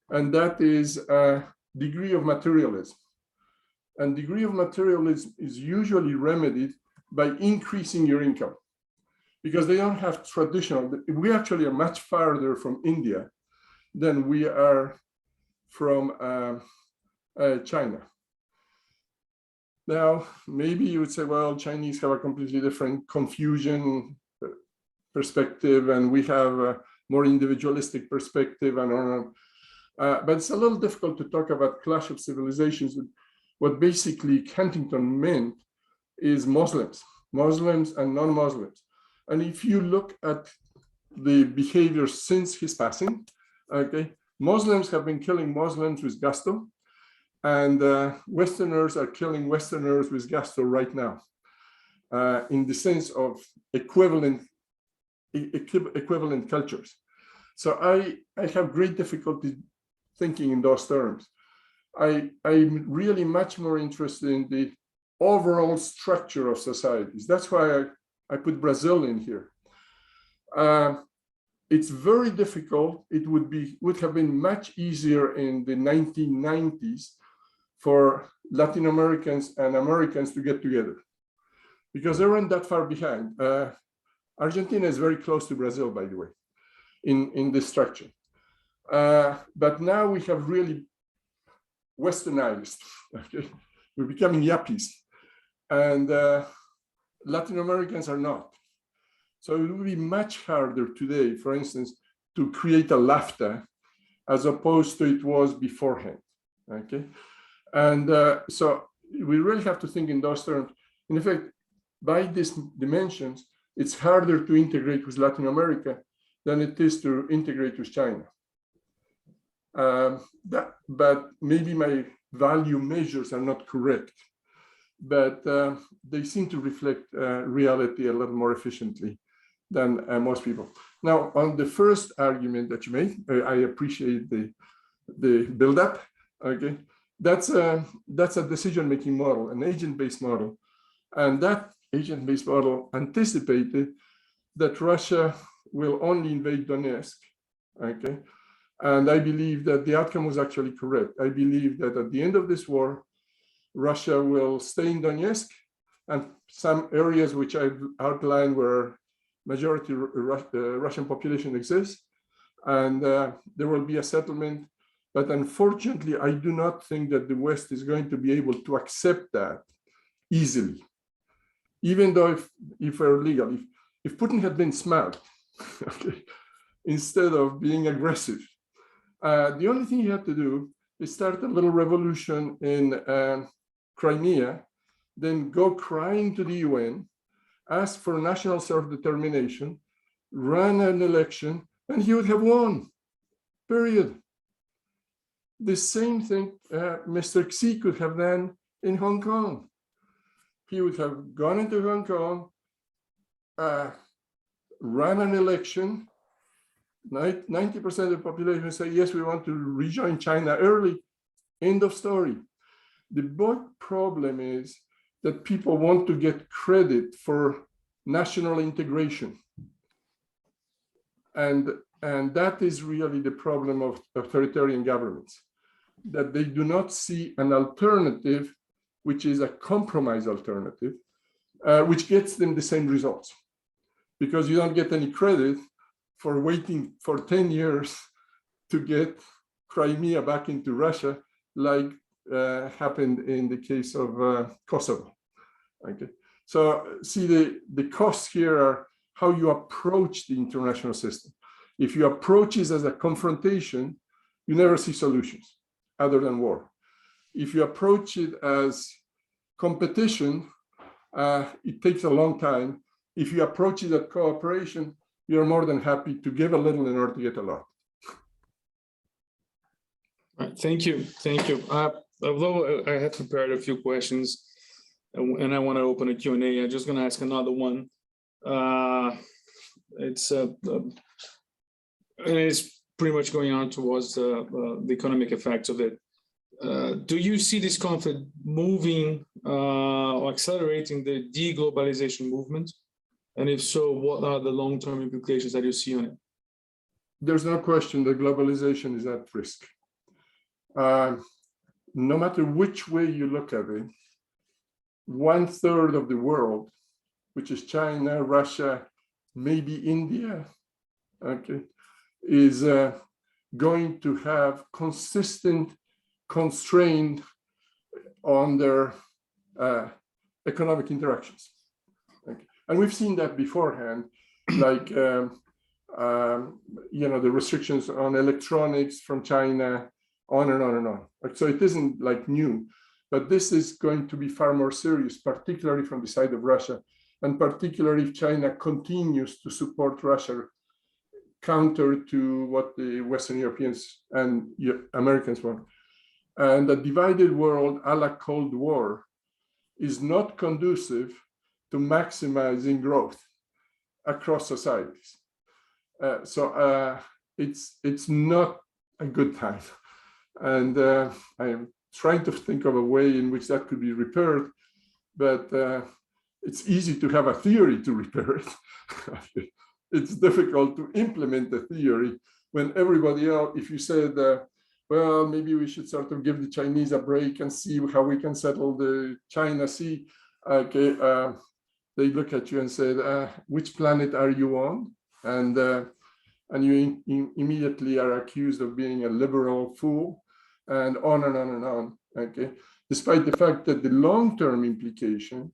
and that is degree of materialism. And degree of materialism is usually remedied by increasing your income, because they don't have traditional. We actually are much farther from India than we are from China. Now, maybe you would say, well, Chinese have a completely different Confucian perspective, and we have a more individualistic perspective, and on. But it's a little difficult to talk about clash of civilizations. What basically Huntington meant is Muslims and non-Muslims. And if you look at the behavior since his passing, okay, Muslims have been killing Muslims with gusto, and Westerners are killing Westerners with gusto right now, in the sense of equivalent cultures. So I have great difficulty thinking in those terms. I'm really much more interested in the overall structure of societies. That's why I put Brazil in here. It's very difficult. It would have been much easier in the 1990s for Latin Americans and Americans to get together, because they weren't that far behind. Argentina is very close to Brazil, by the way, in this structure. But now we have really Westernized. Okay? We're becoming yuppies, and Latin Americans are not. So it would be much harder today, for instance, to create a LAFTA as opposed to it was beforehand. Okay, and so we really have to think in those terms. In effect, by these dimensions, it's harder to integrate with Latin America than it is to integrate with China. But maybe my value measures are not correct, but they seem to reflect reality a little more efficiently than most people. Now, on the first argument that you made, I appreciate the build-up. Okay, that's a decision-making model, an agent-based model, and that agent-based model anticipated that Russia will only invade Donetsk. Okay. And I believe that the outcome was actually correct. I believe that at the end of this war, Russia will stay in Donetsk and some areas which I've outlined where majority Russian population exists, and there will be a settlement. But unfortunately, I do not think that the West is going to be able to accept that easily, even though if we're legal, if Putin had been smart, okay, instead of being aggressive, the only thing he had to do is start a little revolution in Crimea, then go crying to the UN, ask for national self-determination, run an election, and he would have won, period. The same thing Mr. Xi could have done in Hong Kong. He would have gone into Hong Kong, run an election, 90% of the population say, yes, we want to rejoin China early, end of story. The big problem is that people want to get credit for national integration. And that is really the problem of authoritarian governments, that they do not see an alternative, which is a compromise alternative, which gets them the same results, because you don't get any credit for waiting for 10 years to get Crimea back into Russia, like happened in the case of Kosovo. Okay, so see the costs here are how you approach the international system. If you approach it as a confrontation, you never see solutions other than war. If you approach it as competition, It takes a long time. If you approach it at cooperation, you're more than happy to give a little in order to get a lot. Right, thank you. Although I had prepared a few questions, and I want to open a Q&A, I'm just going to ask another one. It's pretty much going on towards the economic effects of it. Do you see this conflict moving or accelerating the deglobalization movement? And if so, what are the long-term implications that you see on it? There's no question that globalization is at risk. No matter which way you look at it, 1/3 of the world, which is China, Russia, maybe India, okay, is going to have consistent constraint on their economic interactions. Okay. And we've seen that beforehand, like the restrictions on electronics from China, on and on and on. So it isn't like new, but this is going to be far more serious, particularly from the side of Russia, and particularly if China continues to support Russia, counter to what the Western Europeans and Americans want. And a divided world a la Cold War is not conducive to maximizing growth across societies. So it's not a good time. And I am trying to think of a way in which that could be repaired, but it's easy to have a theory to repair it. It's difficult to implement the theory when everybody else, if you said, well, maybe we should sort of give the Chinese a break and see how we can settle the China Sea. Okay, they look at you and say, which planet are you on? And you immediately are accused of being a liberal fool, and on and on and on. Okay, despite the fact that the long-term implication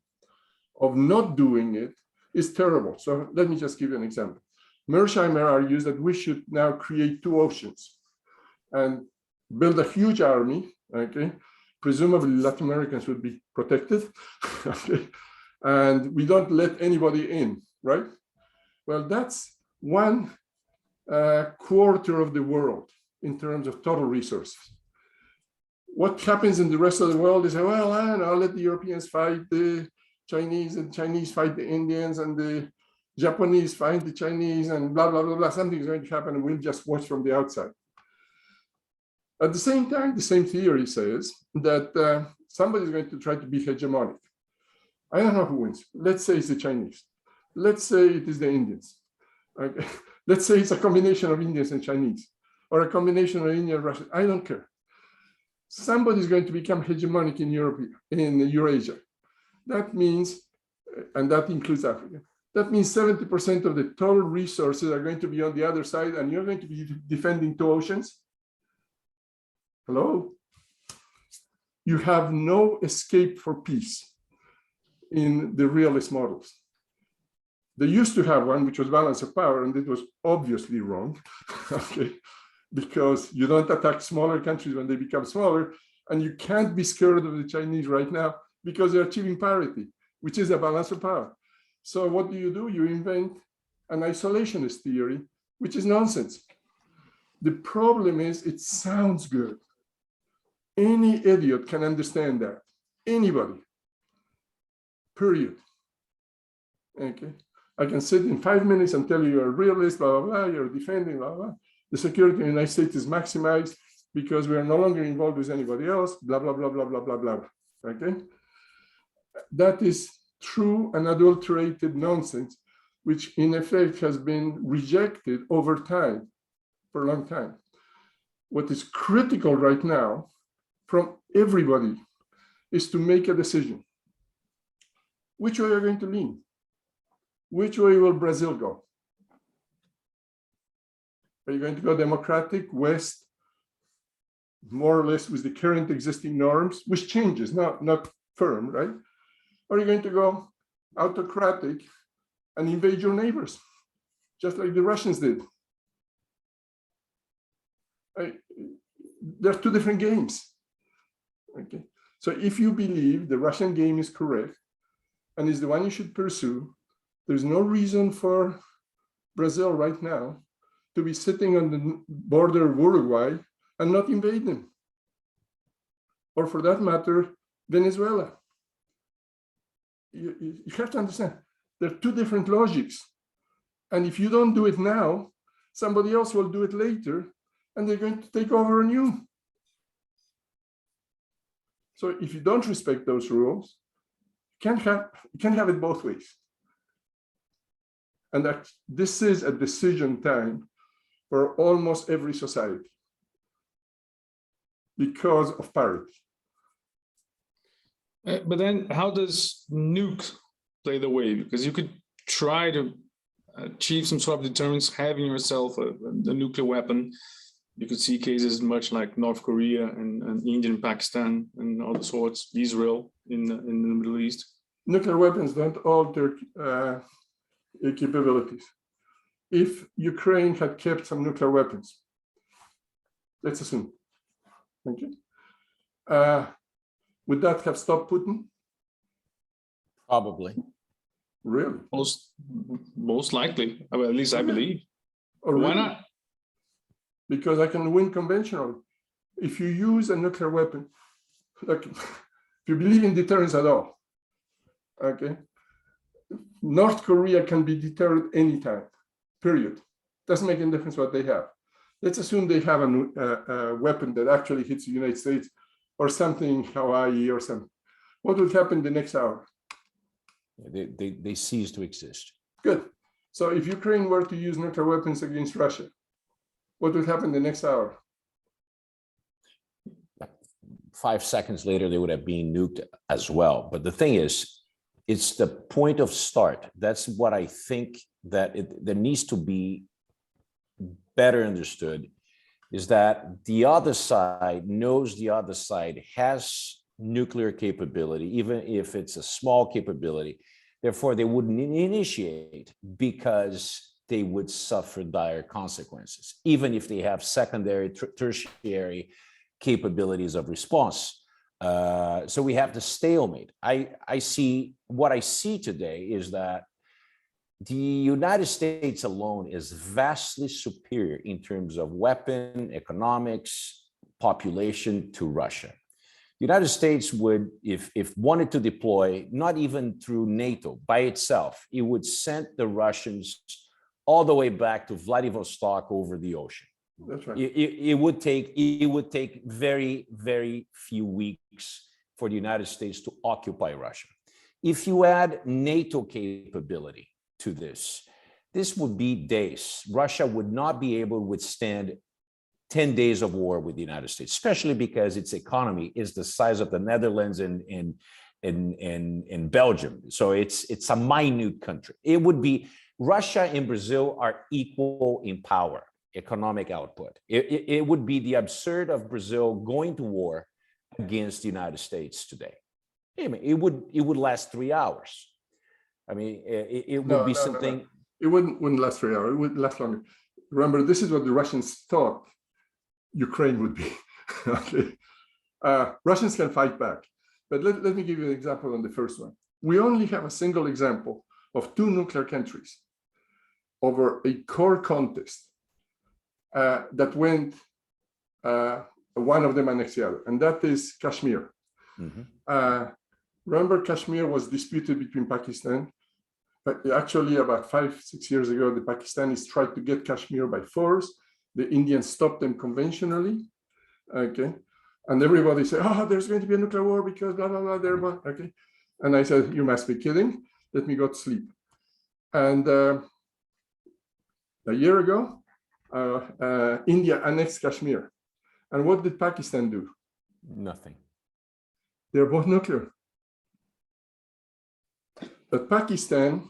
of not doing it is terrible. So let me just give you an example. Mearsheimer argues that we should now create two oceans and build a huge army. Okay, presumably Latin Americans would be protected. Okay, and we don't let anybody in, right? Well, that's 1/4 of the world in terms of total resources. What happens in the rest of the world is, well, I'll let the Europeans fight the Chinese, and Chinese fight the Indians, and the Japanese fight the Chinese, and blah, blah, blah, blah. Something's going to happen, and we'll just watch from the outside. At the same time, the same theory says that somebody's going to try to be hegemonic. I don't know who wins. Let's say it's the Chinese. Let's say it is the Indians. Okay. Let's say it's a combination of Indians and Chinese, or a combination of Indian and Russian. I don't care. Somebody's going to become hegemonic in Europe, in Eurasia. That means, and that includes Africa, that means 70% of the total resources are going to be on the other side, and you're going to be defending two oceans. Hello? You have no escape for peace in the realist models. They used to have one, which was balance of power, and it was obviously wrong, okay? Because you don't attack smaller countries when they become smaller, and you can't be scared of the Chinese right now because they're achieving parity, which is a balance of power. So what do? You invent an isolationist theory, which is nonsense. The problem is it sounds good. Any idiot can understand that. Anybody, period. Okay. I can sit in 5 minutes and tell you you're a realist, blah, blah, blah, you're defending, blah, blah. The security in the United States is maximized because we are no longer involved with anybody else, blah, blah, blah, blah, blah, blah, blah. Okay? That is true and adulterated nonsense, which in effect has been rejected over time, for a long time. What is critical right now from everybody is to make a decision. Which way are you going to lean? Which way will Brazil go? Are you going to go democratic, West, more or less with the current existing norms, which changes, not firm, right? Or are you going to go autocratic and invade your neighbors, just like the Russians did? There are two different games. Okay, so if you believe the Russian game is correct, and is the one you should pursue. There's no reason for Brazil right now to be sitting on the border of Uruguay and not invade them. Or for that matter, Venezuela. You have to understand, there are two different logics. And if you don't do it now, somebody else will do it later, and they're going to take over on you. So if you don't respect those rules, you can't have it both ways. And that this is a decision time for almost every society because of parity. But then how does nuke play the way? Because you could try to achieve some sort of deterrence having yourself a nuclear weapon. You could see cases much like North Korea and India and Pakistan and other sorts, Israel in the Middle East. Nuclear weapons don't alter capabilities. If Ukraine had kept some nuclear weapons, let's assume, thank you, would that have stopped Putin? Probably. Really? Most likely, well, at least I believe. Or Why really? not? Because I can win conventionally. If you use a nuclear weapon, like if you believe in deterrence at all, okay, North Korea can be deterred anytime, period. Doesn't make any difference what they have. Let's assume they have a weapon that actually hits the United States or something, Hawaii or something. What would happen the next hour? They cease to exist. Good. So if Ukraine were to use nuclear weapons against Russia, what would happen the next hour? 5 seconds later, they would have been nuked as well. But the thing is, it's the point of start. That's what I think that there needs to be better understood, is that the other side knows the other side has nuclear capability, even if it's a small capability. Therefore, they wouldn't initiate because they would suffer dire consequences, even if they have secondary, tertiary capabilities of response. So we have the stalemate. What I see today is that the United States alone is vastly superior in terms of weapon, economics, population to Russia. The United States would, if wanted to deploy, not even through NATO by itself, it would send the Russians all the way back to Vladivostok over the ocean. That's right. It would take very, very few weeks for the United States to occupy Russia. If you add NATO capability to this would be days. Russia would not be able to withstand 10 days of war with the United States, especially because its economy is the size of the Netherlands and Belgium. So it's a minute country. It would be, Russia and Brazil are equal in power, economic output. It would be the absurd of Brazil going to war against the United States today. I mean, it would last 3 hours. I mean, it would be something. No. It wouldn't last 3 hours. It would last longer. Remember, this is what the Russians thought Ukraine would be. Okay. Russians can fight back. But let me give you an example on the first one. We only have a single example of two nuclear countries over a core contest that went one of them annexed the other, and that is Kashmir. Mm-hmm. Remember, Kashmir was disputed between Pakistan, but actually about 5-6 years ago, the Pakistanis tried to get Kashmir by force. The Indians stopped them conventionally, okay? And everybody said, oh, there's going to be a nuclear war because blah, blah, blah, okay? And I said, you must be kidding. Let me go to sleep. And a year ago, India annexed Kashmir. And what did Pakistan do? Nothing. They're both nuclear. But Pakistan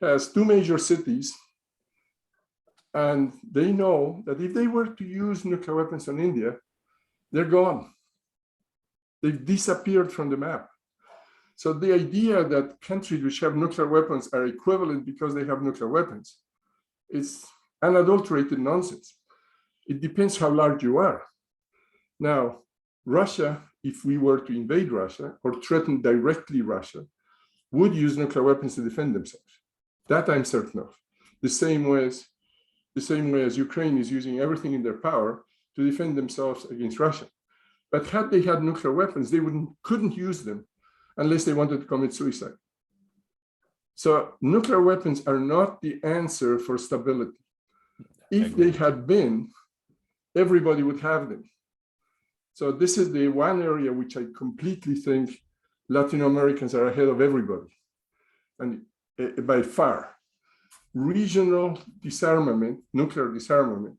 has two major cities, and they know that if they were to use nuclear weapons on India, they're gone. They've disappeared from the map. So the idea that countries which have nuclear weapons are equivalent because they have nuclear weapons is unadulterated nonsense. It depends how large you are. Now, Russia, if we were to invade Russia or threaten directly Russia, would use nuclear weapons to defend themselves. That I'm certain of. The same way as Ukraine is using everything in their power to defend themselves against Russia. But had they had nuclear weapons, they couldn't use them unless they wanted to commit suicide. So nuclear weapons are not the answer for stability. If they had been, everybody would have them. So this is the one area which I completely think Latin Americans are ahead of everybody, and by far. Regional disarmament, nuclear disarmament,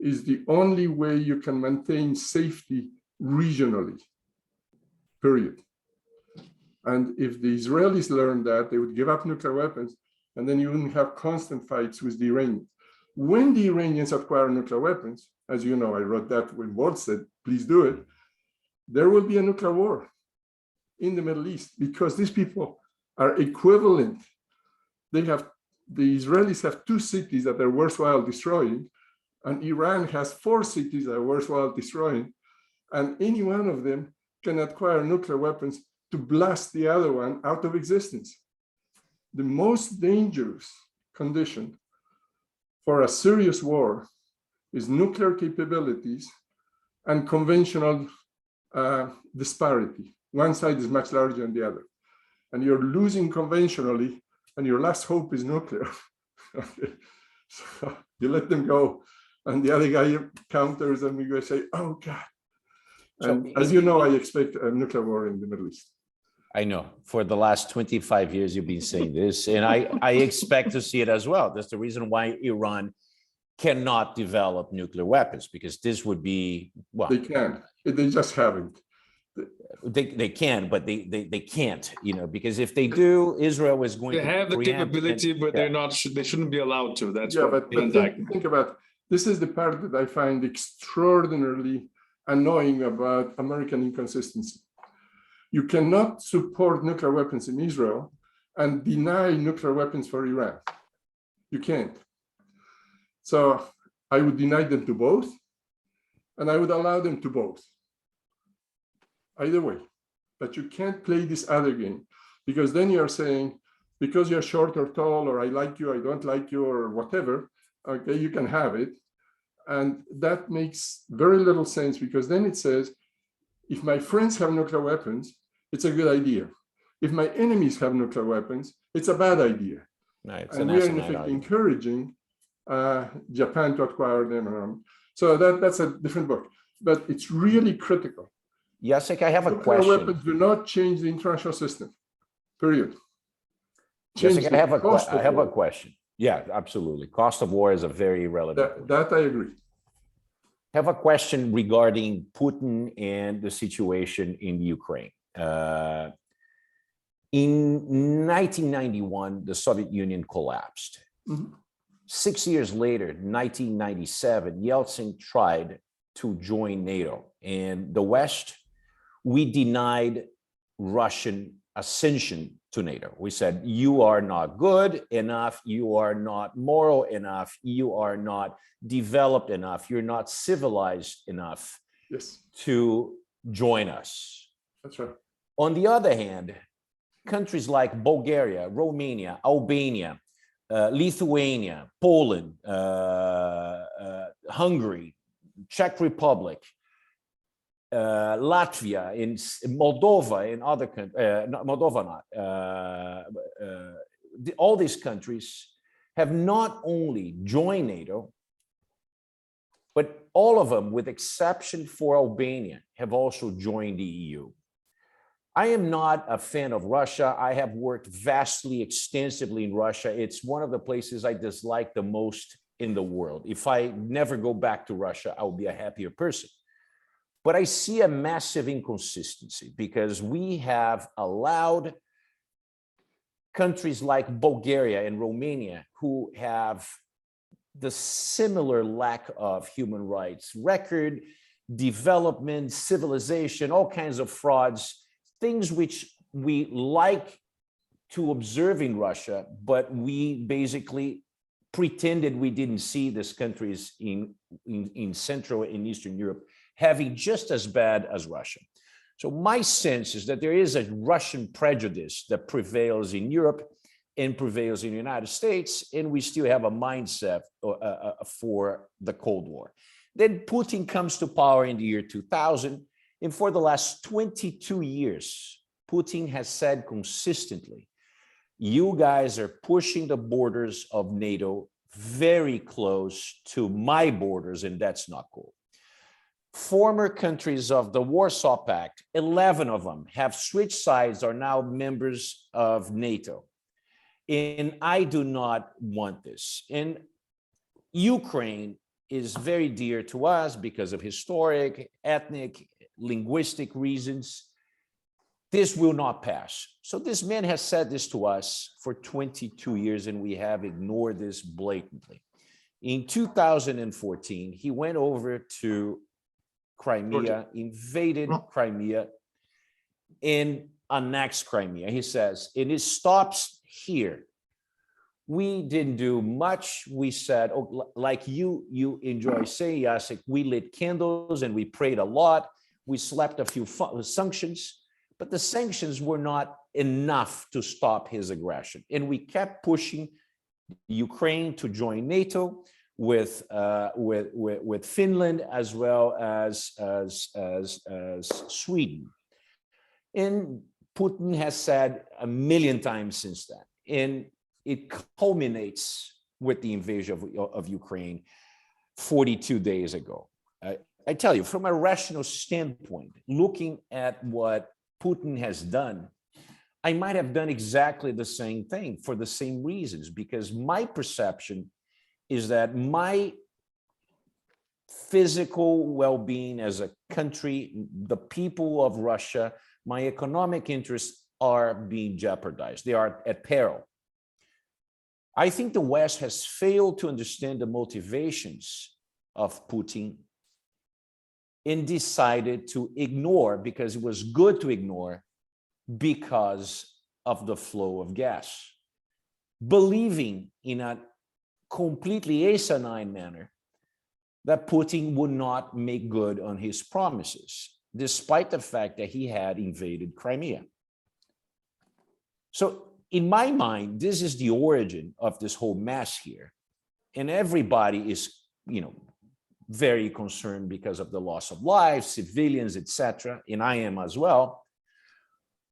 is the only way you can maintain safety regionally, period. And if the Israelis learned that, they would give up nuclear weapons, and then you wouldn't have constant fights with the Iranians. When the Iranians acquire nuclear weapons, as you know, I wrote that when Walt said, please do it, there will be a nuclear war in the Middle East because these people are equivalent. The Israelis have 2 cities that are worthwhile destroying, and Iran has 4 cities that are worthwhile destroying, and any one of them can acquire nuclear weapons to blast the other one out of existence. The most dangerous condition for a serious war is nuclear capabilities and conventional disparity. One side is much larger than the other. And you're losing conventionally, and your last hope is nuclear. Okay. So you let them go, and the other guy counters, and we go say, oh, God. And so, as you know, I expect a nuclear war in the Middle East. I know. For the last 25 years, you've been saying this, and I expect to see it as well. That's the reason why Iran cannot develop nuclear weapons, because this would be, well, they can. They just haven't. They can, but they can't, because if they do, Israel is going to have the capability, but they're not. They shouldn't be allowed to. That's but think about this is the part that I find extraordinarily annoying about American inconsistency. You cannot support nuclear weapons in Israel and deny nuclear weapons for Iran. You can't. So I would deny them to both, and I would allow them to both. Either way. But you can't play this other game, because then you're saying, because you're short or tall, or I like you, I don't like you, or whatever, okay, you can have it. And that makes very little sense, because then it says, if my friends have nuclear weapons, it's a good idea. If my enemies have nuclear weapons, it's a bad idea. No, and we are in effect encouraging Japan to acquire them. So that's a different book, but it's really critical. Jacek, I have a nuclear question. Weapons do not change the international system, period. Jacek, I have a question. Yeah, absolutely. Cost of war is a very relevant. That I agree. I have a question regarding Putin and the situation in Ukraine. In 1991, the Soviet Union collapsed. Mm-hmm. 6 years later, 1997, Yeltsin tried to join NATO, and the West, we denied Russian ascension to NATO. We said, you are not good enough, you are not moral enough, you are not developed enough, you're not civilized enough to join us. That's right. On the other hand, countries like Bulgaria, Romania, Albania, Lithuania, Poland, Hungary, Czech Republic, Latvia, in Moldova, in other countries, all these countries have not only joined NATO, but all of them, with exception for Albania, have also joined the EU. I am not a fan of Russia. I have worked vastly, extensively in Russia. It's one of the places I dislike the most in the world. If I never go back to Russia, I will be a happier person. But I see a massive inconsistency, because we have allowed countries like Bulgaria and Romania, who have the similar lack of human rights record, development, civilization, all kinds of frauds, things which we like to observe in Russia, but we basically pretended we didn't see these countries in Central and Eastern Europe having just as bad as Russia. So my sense is that there is a Russian prejudice that prevails in Europe and prevails in the United States, and we still have a mindset for the Cold War. Then Putin comes to power in the year 2000, and for the last 22 years, Putin has said consistently, you guys are pushing the borders of NATO very close to my borders, and that's not cool. Former countries of the Warsaw Pact, 11 of them have switched sides, are now members of NATO. And I do not want this. And Ukraine is very dear to us because of historic, ethnic, linguistic reasons. This will not pass. So this man has said this to us for 22 years, and we have ignored this blatantly. In 2014, he went over to Crimea, invaded Crimea, and annexed Crimea. He says, and it stops here. We didn't do much. We said, oh, like you enjoy saying, Jacek, we lit candles and we prayed a lot. We slapped a few sanctions, but the sanctions were not enough to stop his aggression. And we kept pushing Ukraine to join NATO with Finland as well as Sweden. And Putin has said a million times since then, and it culminates with the invasion of Ukraine 42 days ago. I tell you, from a rational standpoint, looking at what Putin has done, I might have done exactly the same thing for the same reasons, because my perception is that my physical well-being as a country, the people of Russia, my economic interests are being jeopardized. They are at peril. I think the West has failed to understand the motivations of Putin and decided to ignore, because it was good to ignore, because of the flow of gas. Believing in a completely asinine manner that Putin would not make good on his promises, despite the fact that he had invaded Crimea. So in my mind, this is the origin of this whole mess here. And everybody is, very concerned because of the loss of lives, civilians, etc. And I am as well.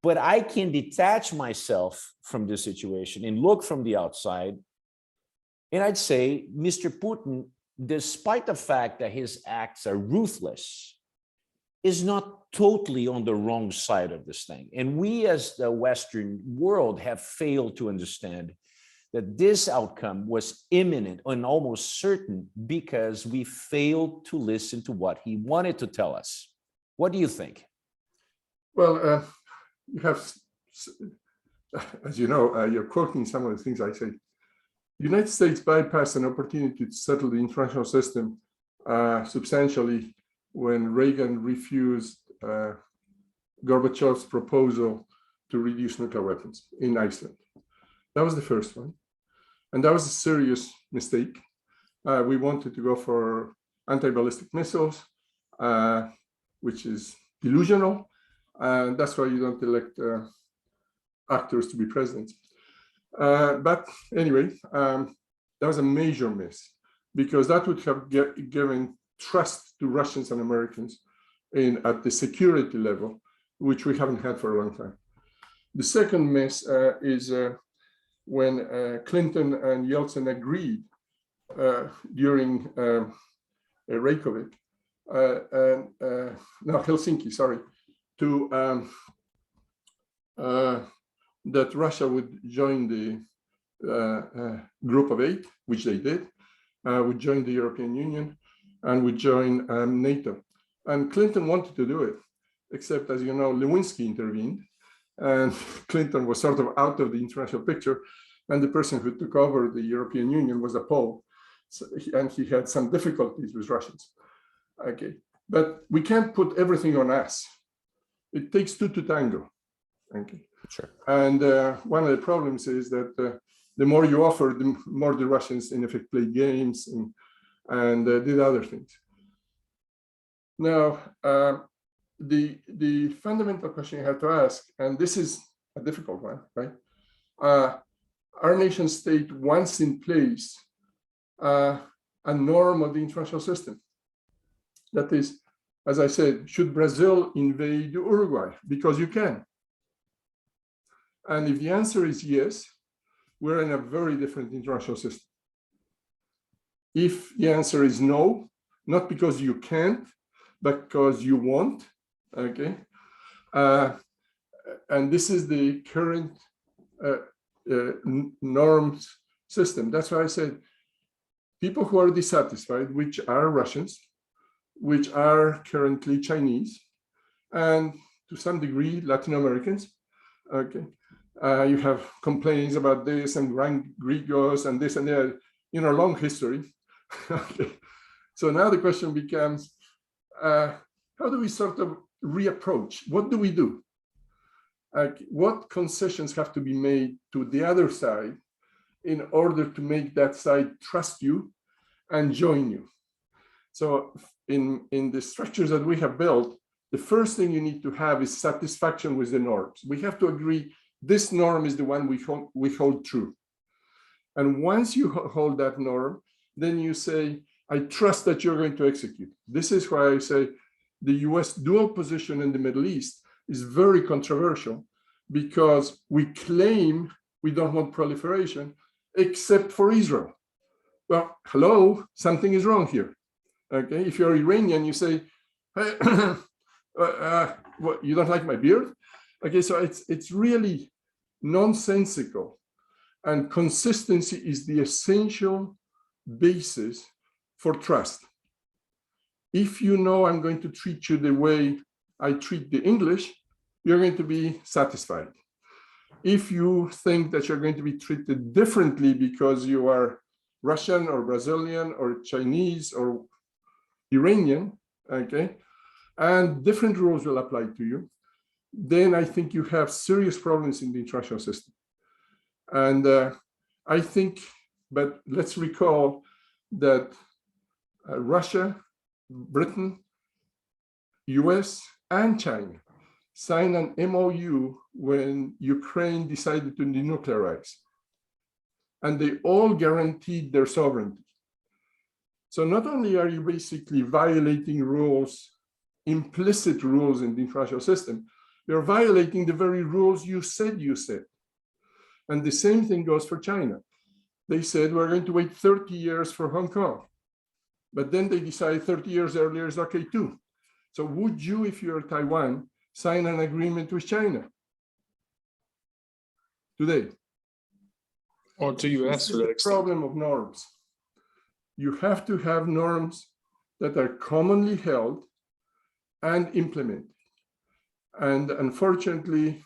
But I can detach myself from this situation and look from the outside. And I'd say, Mr. Putin, despite the fact that his acts are ruthless, is not totally on the wrong side of this thing. And we as the Western world have failed to understand that this outcome was imminent and almost certain because we failed to listen to what he wanted to tell us. What do you think? Well, you have, as you know, you're quoting some of the things I say. The United States bypassed an opportunity to settle the international system substantially when Reagan refused Gorbachev's proposal to reduce nuclear weapons in Iceland. That was the first one. And that was a serious mistake. We wanted to go for anti-ballistic missiles, which is delusional. And that's why you don't elect actors to be presidents. But anyway, that was a major miss, because that would have given trust to Russians and Americans at the security level, which we haven't had for a long time. The second miss is when Clinton and Yeltsin agreed during Reykjavik, Helsinki, sorry, to that Russia would join the Group of 8, which they did, would join the European Union, and would join NATO. And Clinton wanted to do it, except, as you know, Lewinsky intervened, and Clinton was sort of out of the international picture, and the person who took over the European Union was a Pole, and he had some difficulties with Russians. Okay, but we can't put everything on us. It takes two to tango. Okay. Sure. And one of the problems is that the more you offer, the more the Russians in effect play games and did other things. Now, the the fundamental question you have to ask, and this is a difficult one, right? Our nation state wants in place a norm of the international system. That is, as I said, should Brazil invade Uruguay? Because you can. And if the answer is yes, we're in a very different international system. If the answer is no, not because you can't, but because you won't, okay? And this is the current norms system. That's why I said people who are dissatisfied, which are Russians, which are currently Chinese, and to some degree Latin Americans, okay? You have complaints about this and Grigos and this and that, long history. Okay. So now the question becomes, how do we sort of reapproach? What do we do? What concessions have to be made to the other side in order to make that side trust you and join you? So in the structures that we have built, the first thing you need to have is satisfaction with the norms. We have to agree this norm is the one we hold true. And once you hold that norm, then you say, I trust that you're going to execute. This is why I say the US dual position in the Middle East is very controversial, because we claim we don't want proliferation except for Israel. Well, hello, something is wrong here. Okay, if you're Iranian, you say, hey, what, you don't like my beard? Okay, so it's really nonsensical, and consistency is the essential basis for trust. If you know I'm going to treat you the way I treat the English, you're going to be satisfied. If you think that you're going to be treated differently because you are Russian or Brazilian or Chinese or Iranian, okay, and different rules will apply to you, then I think you have serious problems in the international system. And I think, but let's recall that Russia, Britain, US, and China signed an MOU when Ukraine decided to denuclearize. And they all guaranteed their sovereignty. So not only are you basically violating rules, implicit rules in the international system, you're violating the very rules you said you said. And the same thing goes for China. They said, we're going to wait 30 years for Hong Kong. But then they decided 30 years earlier is okay too. So would you, if you're Taiwan, sign an agreement with China today? Or to US to that extent. This is the problem of norms. You have to have norms that are commonly held and implemented. And unfortunately,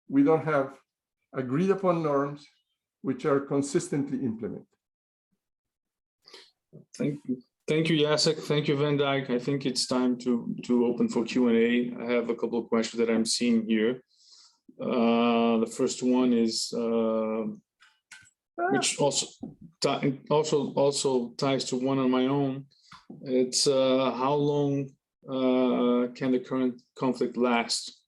we don't have agreed upon norms which are consistently implemented. Thank you. Thank you, Jacek. Thank you, VanDyck. I think it's time to open for Q&A. I have a couple of questions that I'm seeing here. The first one is, which also ties to one on my own. It's how long can the current conflict last?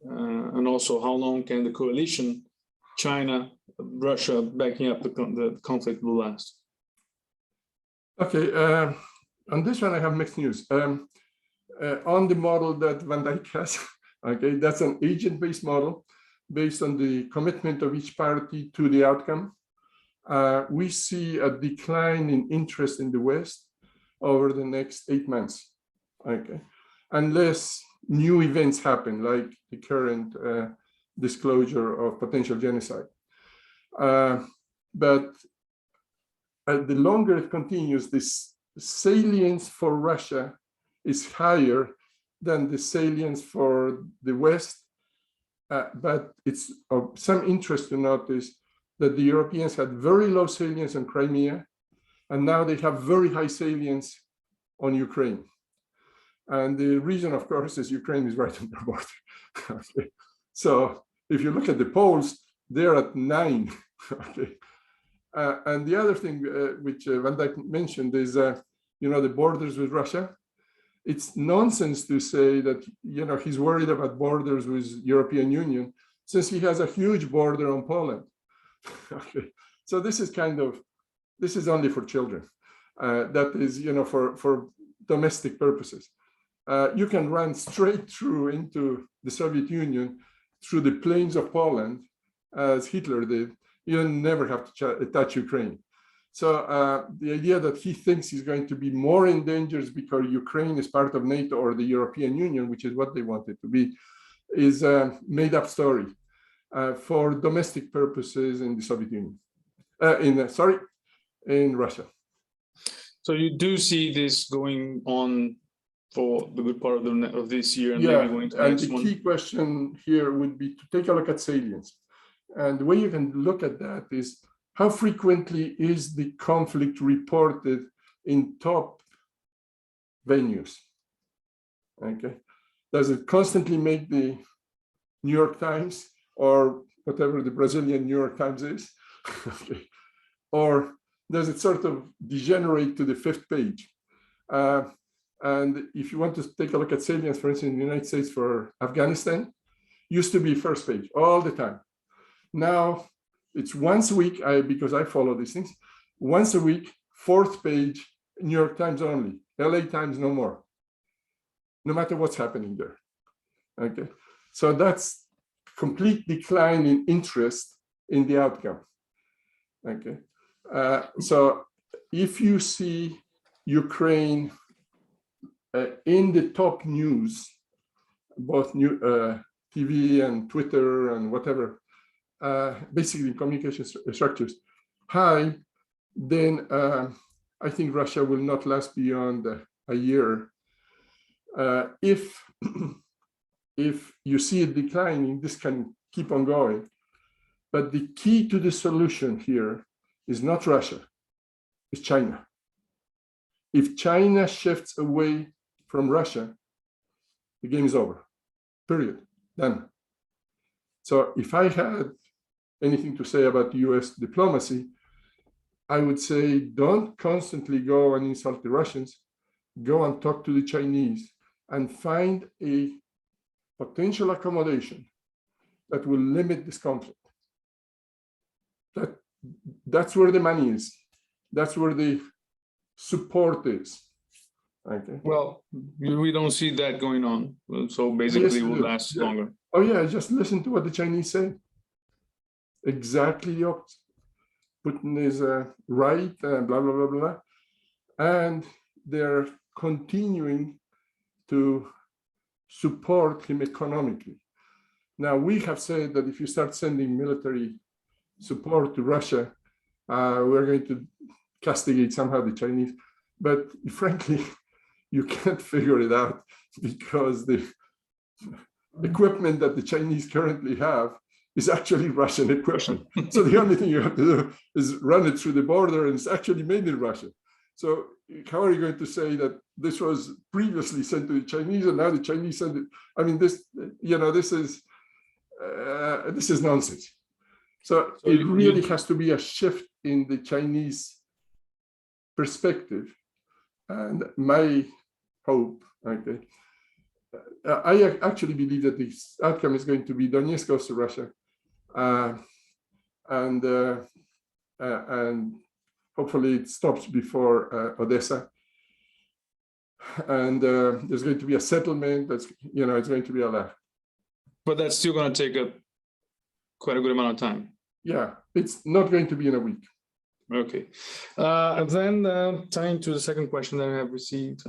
And also, how long can the coalition, China, Russia, backing up the conflict will last? Okay, on this one I have mixed news. On the model that VanDyck has, okay, that's an agent-based model based on the commitment of each party to the outcome. We see a decline in interest in the West over the next 8 months, okay, unless new events happen, like the current disclosure of potential genocide. But the longer it continues, this salience for Russia is higher than the salience for the West. But it's of some interest to notice that the Europeans had very low salience on Crimea, and now they have very high salience on Ukraine. And the reason, of course, is Ukraine is right on the border. Okay. So if you look at the polls, they're at 9. Okay. And the other thing which VanDyck mentioned is, the borders with Russia. it's nonsense to say that, he's worried about borders with European Union, since he has a huge border on Poland. Okay, so this is only for children. That is, for domestic purposes. You can run straight through into the Soviet Union through the plains of Poland, as Hitler did. You never have to touch Ukraine. So the idea that he thinks he's going to be more in danger because Ukraine is part of NATO or the European Union, which is what they want it to be, is a made-up story for domestic purposes in the Soviet Union. In Russia. So you do see this going on for the good part of this year, and maybe going to the next one? And the key question here would be to take a look at salience. And the way you can look at that is, how frequently is the conflict reported in top venues? Okay, does it constantly make the New York Times or whatever the Brazilian New York Times is? Okay. Or does it sort of degenerate to the 5th page? And if you want to take a look at salience, for instance, in the United States for Afghanistan, used to be 1st page all the time. Now it's once a week, because I follow these things, once a week, 4th page, New York Times only, LA Times no more, no matter what's happening there. Okay, so that's complete decline in interest in the outcome. Okay, so if you see Ukraine in the top news, both TV and Twitter and whatever, basically communication structures, high, then I think Russia will not last beyond a year. If you see it declining, this can keep on going. But the key to the solution here is not Russia, it's China. If China shifts away from Russia, the game is over, period, done. So if I had anything to say about US diplomacy, I would say, don't constantly go and insult the Russians, go and talk to the Chinese and find a potential accommodation that will limit this conflict. That's where the money is. That's where the support is. Okay. Well, we don't see that going on. So basically, it will last longer. Oh yeah, just listen to what the Chinese say. Exactly the opposite. Putin is right, blah, blah, blah, blah. And they're continuing to support him economically. Now, we have said that if you start sending military support to Russia, we're going to castigate somehow the Chinese. But frankly, you can't figure it out because the equipment that the Chinese currently have is actually Russian equipment. So the only thing you have to do is run it through the border, and it's actually made in Russia. So how are you going to say that this was previously sent to the Chinese and now the Chinese send it? I mean, this is nonsense. So it really has to be a shift in the Chinese perspective. And my hope, okay, I actually believe that this outcome is going to be Donetsk goes to Russia, and hopefully it stops before Odessa. And there's going to be a settlement. That's it's going to be a lot. But that's still going to take quite a good amount of time. Yeah, it's not going to be in a week. Okay. And then tying to the second question that I have received,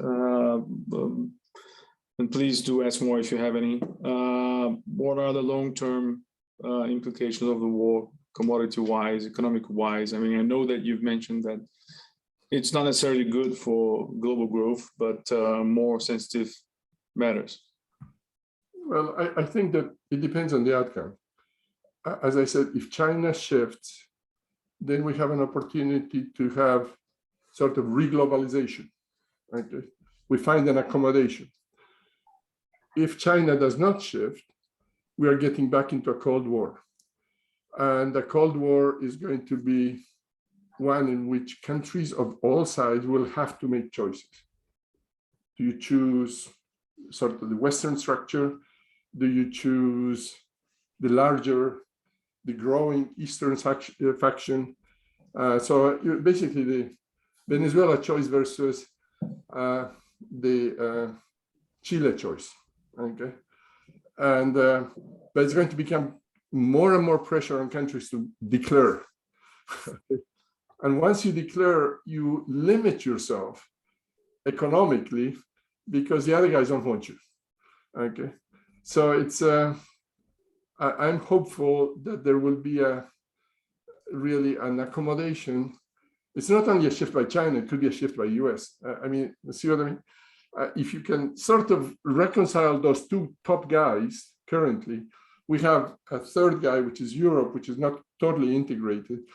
and please do ask more if you have any. What are the long-term implications of the war, commodity-wise, economic-wise? I mean, I know that you've mentioned that it's not necessarily good for global growth, but more sensitive matters. Well, I think that it depends on the outcome. As I said, if China shifts, then we have an opportunity to have sort of reglobalization. Okay? We find an accommodation. If China does not shift, we are getting back into a Cold War. And the Cold War is going to be one in which countries of all sides will have to make choices. Do you choose sort of the Western structure? Do you choose the larger, the growing Eastern faction? So basically the Venezuela choice versus the Chile choice, okay? And but it's going to become more and more pressure on countries to declare. And once you declare, you limit yourself economically because the other guys don't want you, okay? So it's, I'm hopeful that there will be really an accommodation. It's not only a shift by China, it could be a shift by US. I mean, see what I mean? If you can sort of reconcile those two top guys currently, we have a third guy, which is Europe, which is not totally integrated.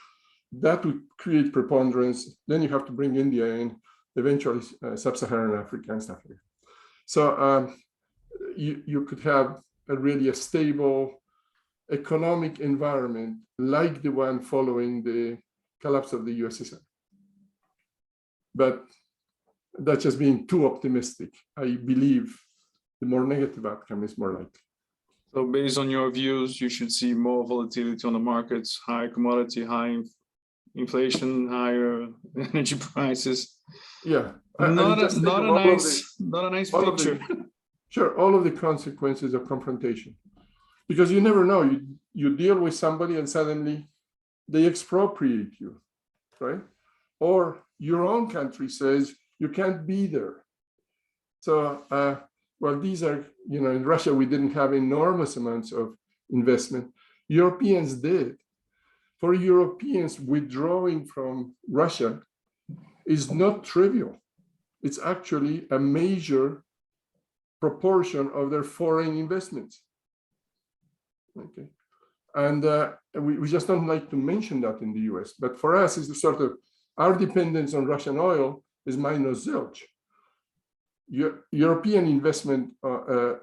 That would create preponderance. Then you have to bring India in, eventually sub-Saharan Africa and stuff like that. So you could have really a stable economic environment like the one following the collapse of the USSR. But that's just being too optimistic. I believe the more negative outcome is more likely. So based on your views, you should see more volatility on the markets, higher commodity, high inflation, higher energy prices. Yeah. Not a nice picture. Sure, all of the consequences of confrontation. Because you never know, you deal with somebody and suddenly they expropriate you, right? Or your own country says you can't be there. So, well, these are, you know, in Russia, we didn't have enormous amounts of investment. Europeans did. For Europeans, withdrawing from Russia is not trivial. It's actually a major proportion of their foreign investments. Okay. And we just don't like to mention that in the US. But for us, it's the sort of, our dependence on Russian oil is minus zilch. European investment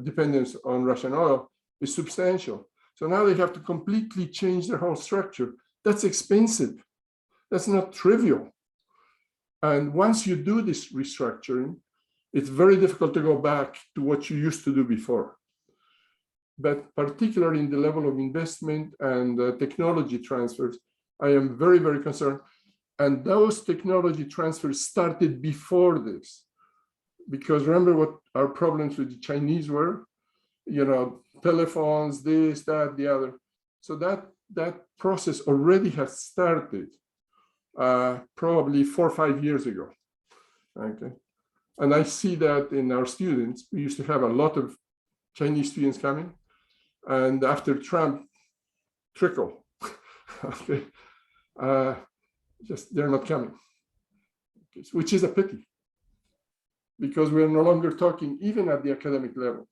dependence on Russian oil is substantial. So now they have to completely change their whole structure. That's expensive. That's not trivial. And once you do this restructuring, it's very difficult to go back to what you used to do before. But particularly in the level of investment and technology transfers, I am very, very concerned. And those technology transfers started before this. Because remember what our problems with the Chinese were? You know, telephones, this, that, the other. So that process already has started probably 4 or 5 years ago. Okay. And I see that in our students. We used to have a lot of Chinese students coming. And after Trump, trickle. Okay. Just they're not coming, okay. Which is a pity. Because we're no longer talking even at the academic level.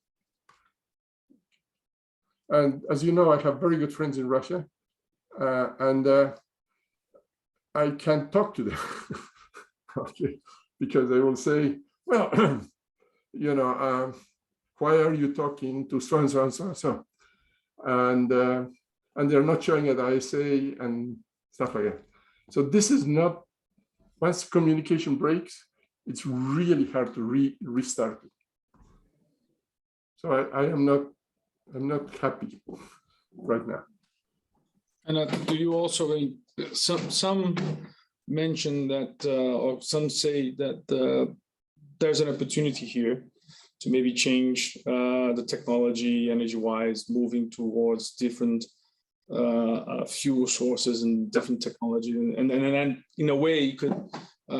And as you know, I have very good friends in Russia, and I can't talk to them, okay, because they will say, well, you know, why are you talking to so and so and so and so? And they're not showing at ISA and stuff like that. So this is not, once communication breaks, it's really hard to restart it. So I'm not happy right now. And do you also, some mention that, or some say that there's an opportunity here to maybe change the technology, energy-wise, moving towards different fuel sources and different technology, and then in a way you could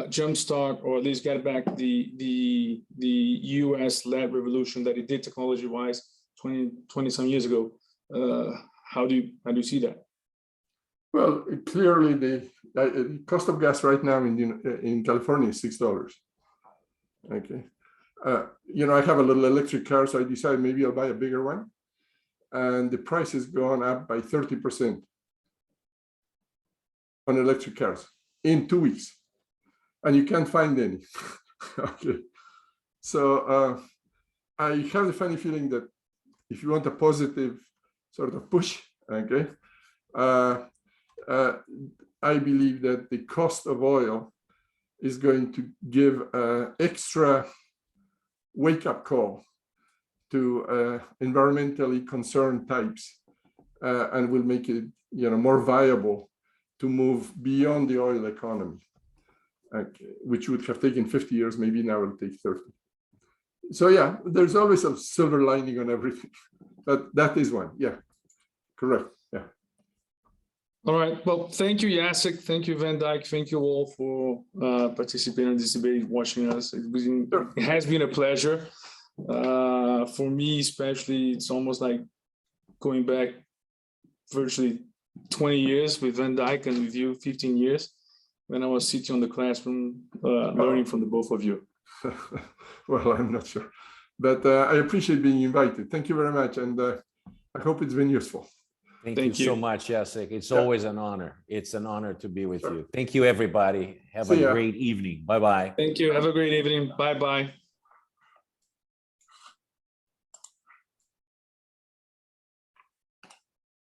jumpstart or at least get back the US-led revolution that it did technology-wise 20 some years ago. How do you see that? Well, clearly the cost of gas right now in California is $6. Okay, you know, I have a little electric car, so I decided maybe I'll buy a bigger one, and the price has gone up by 30% on electric cars in 2 weeks, and you can't find any. Okay, so I have the funny feeling that if you want a positive sort of push, okay, I believe that the cost of oil is going to give extra wake-up call to environmentally concerned types, and will make it more viable to move beyond the oil economy, which would have taken 50 years, maybe now it'll take 30. So yeah, there's always a silver lining on everything, but that is one. Yeah, correct. Yeah. All right. Well, thank you, Jacek. Thank you, VanDyck. Thank you all for participating in this debate, watching us. It has been a pleasure. For me, especially, it's almost like going back virtually 20 years with VanDyck and with you, 15 years, when I was sitting on the classroom learning from the both of you. Well, I'm not sure, but I appreciate being invited. Thank you very much, and I hope it's been useful. Thank you so much, Jacek. It's always an honor. It's an honor to be with you. Thank you, everybody. Have a great evening. Bye-bye. Thank you. Have a great evening. Bye-bye.